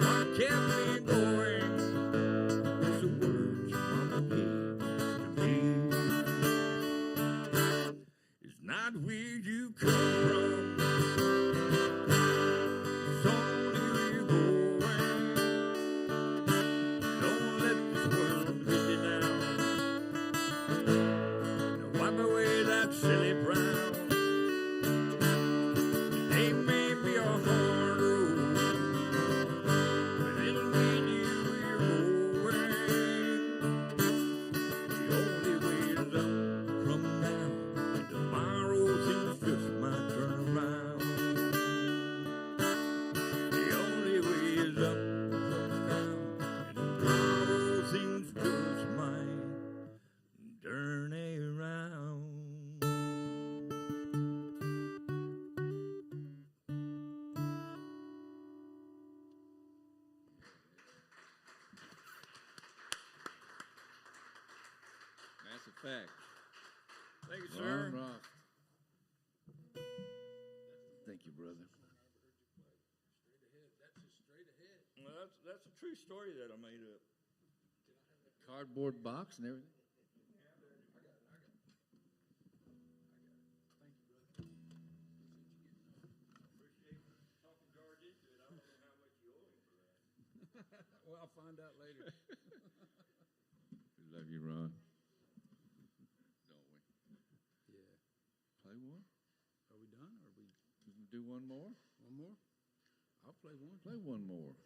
What kept me going was the words Mama gave to me. It's not where you come from, it's only where you're going. Don't let this world get you down. Now wipe away that silly frown. Today may be a hard road, but it'll lead you where you're going. The only way is up from now. Tomorrow things just might turn around. The only way is up from now. Tomorrow things just might turn around. That's a fact. Thank you, sir. Thank you, brother. Well, that's a true story that I made up. Cardboard box and everything. Appreciate talking George into it. I don't know how much you owe him for that. Well, I'll find out later. We love you, Ron. Don't we? Yeah. Play one? Are we done? Or are we We can do one more? one more? I'll play one. Play one more.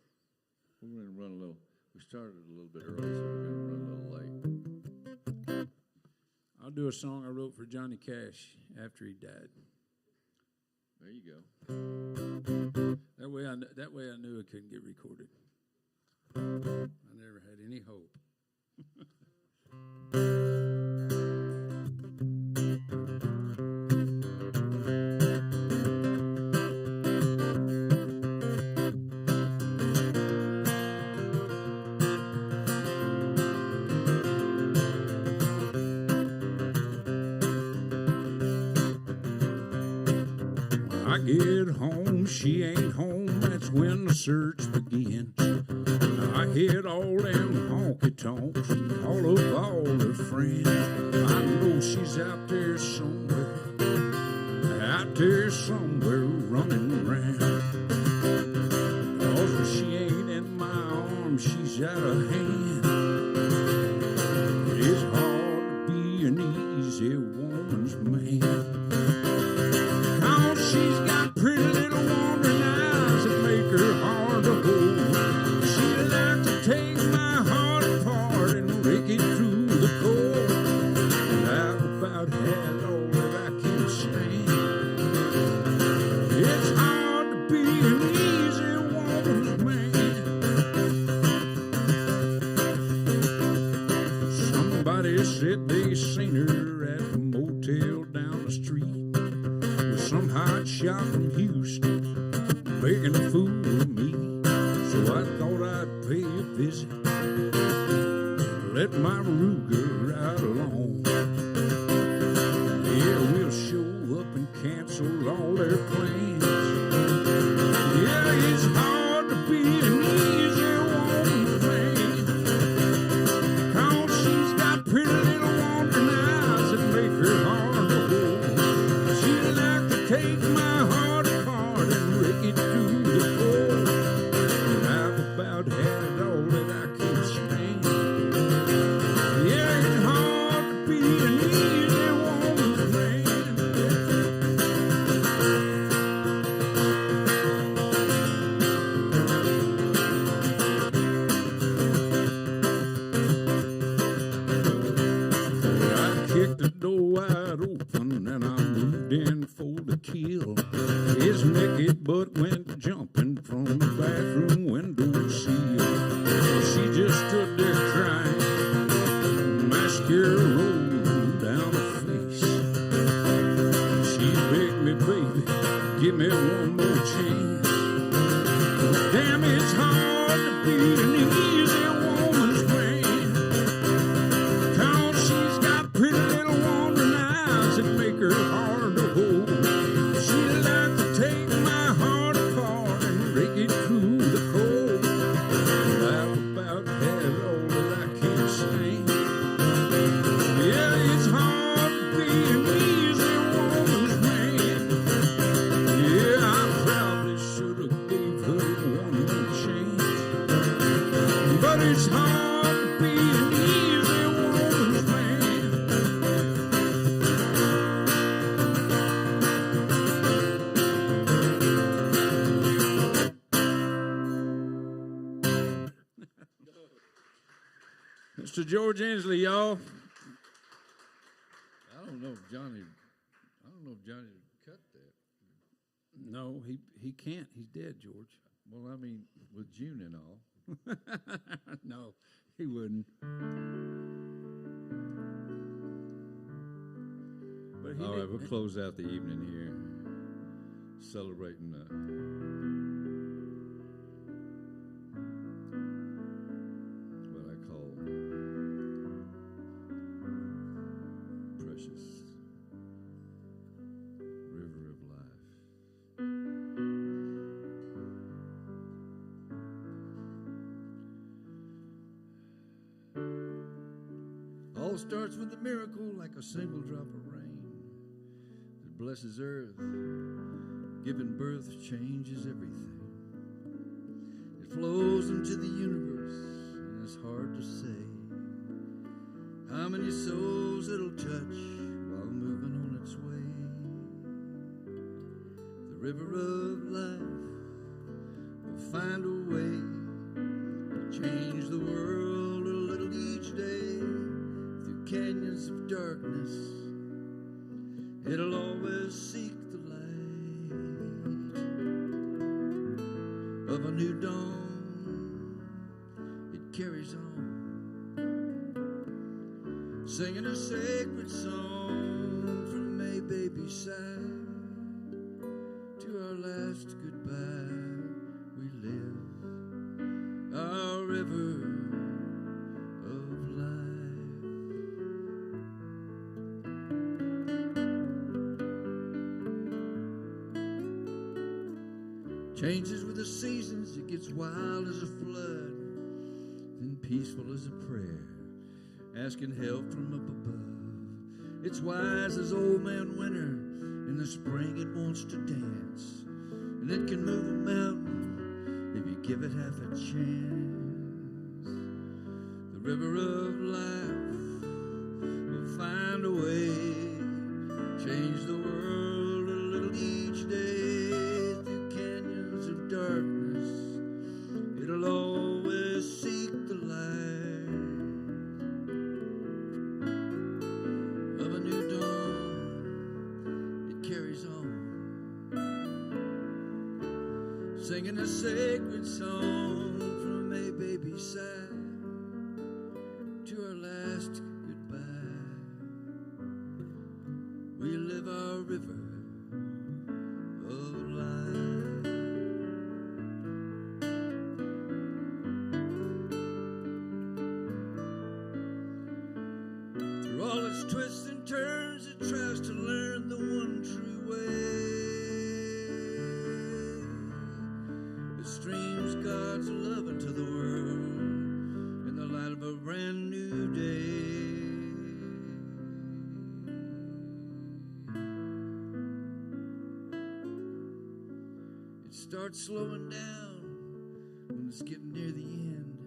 We're going to run a little. We started a little bit early, so we're going to run a little late. I'll do a song I wrote for Johnny Cash after he died. There you go. That way I knew it couldn't get recorded. I never had any hope. I get home, she ain't home, that's when the search begins. I hit all them honky-tonks and call up all her friends. I know she's out there somewhere running around. 'Cause when she ain't in my arms, she's out of hand. It's hard to be an easy woman's man. She's got pretty little wandering eyes that make her hard to hold. She like to take my heart apart and rake it through the cold. And I've about had all that I can stand. It's hard to be an easy woman's man. Somebody said they seen her at the motel down the street. Some hot shot from Houston, making a fool of me. So I thought I'd pay a visit, let my Ruger ride along. Yeah, we'll show up and cancel all their plans. Yeah, it's hard to be an easy woman's man. 'Cause she's got pretty little wandering eyes that make her hard to hold. Take my heart apart and rake it through the cold. And I've about had all that I can stand. Yeah, it's hard to be an easy woman's man. I kicked the door wide open and I moved in for the kill. His naked butt went jumping from the bathroom window sill. She just stood there crying, mascara rolled down her face. She begged me, baby, give me one more chance. Damn, it's hard to be an easy woman's man. 'Cause she's got pretty little wandering eyes that make her hard to hold. She like to take my heart apart and rake it through the cold. I've about had all that I can stand. Yeah, it's hard to be an easy woman's man. Yeah, I probably should have gave her one more chance. But it's hard to be an easy woman's man. Mr. George Ensle, y'all. I don't know if Johnny cut that. No, he can't. He's dead, George. Well, I mean, with June and all. No, he wouldn't. But he All right, did- we'll close out the evening here, celebrating what I call precious river of life. All starts with a miracle, like a single drop of rain that blesses earth. Giving birth changes everything. It flows into the universe many souls it'll touch while moving on its way. The river of life will find a way to change the world a little each day. Through canyons of darkness, it'll always seek the light of a new dawn. It carries on, singing a sacred song from a baby's side. To our last goodbye, we live our river of life. Changes with the seasons, it gets wild as a flood, then peaceful as a prayer, asking help from up above. It's wise as old man winter. In the spring it wants to dance, and it can move a mountain if you give it half a chance. The river of life will find a way, change the world a little each day. Through canyons of darkness, it'll always seek the light of a new dawn. It carries on, singing a sacred song from a baby's side. To our last goodbye, we live our river of life. Through all its twists and turns, it tries to learn the one true way. It streams God's love into the world in the light of a brand new day. It starts slowing down when it's getting near the end,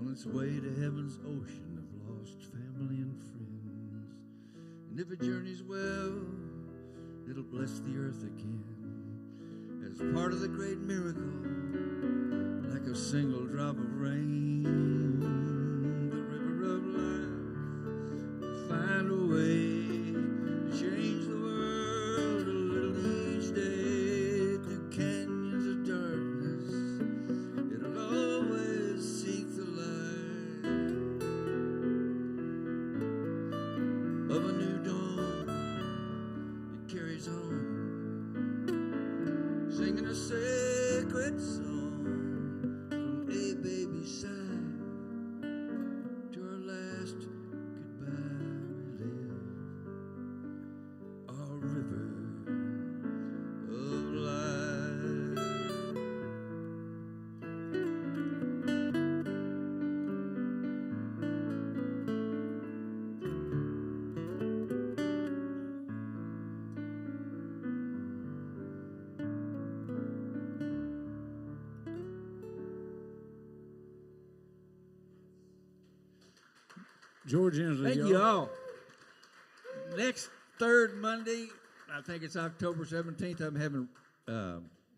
on its way to heaven's ocean of lost family and friends. And if it journeys well, it'll bless the earth again as part of the great miracle, like a single drop of rain. The river of life will find a way to change the world a little each day. Through canyons of darkness, it'll always seek the light of a new dawn. It carries on, singing a sacred song from a baby's side. To our last goodbye, we live our river of life. George Ensle, Thank you all. Next third Monday, I think it's October 17th, I'm having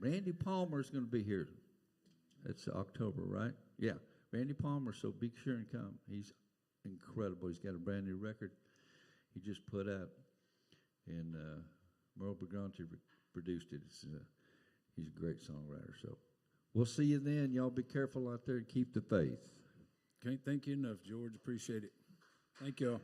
Randy Palmer is going to be here. It's October, right? Yeah, Randy Palmer, so be sure and come. He's incredible. He's got a brand new record he just put out, and Merle Brigante produced it. He's a great songwriter, so we'll see you then. Y'all be careful out there and keep the faith. Can't thank you enough, George. Appreciate it. Thank y'all.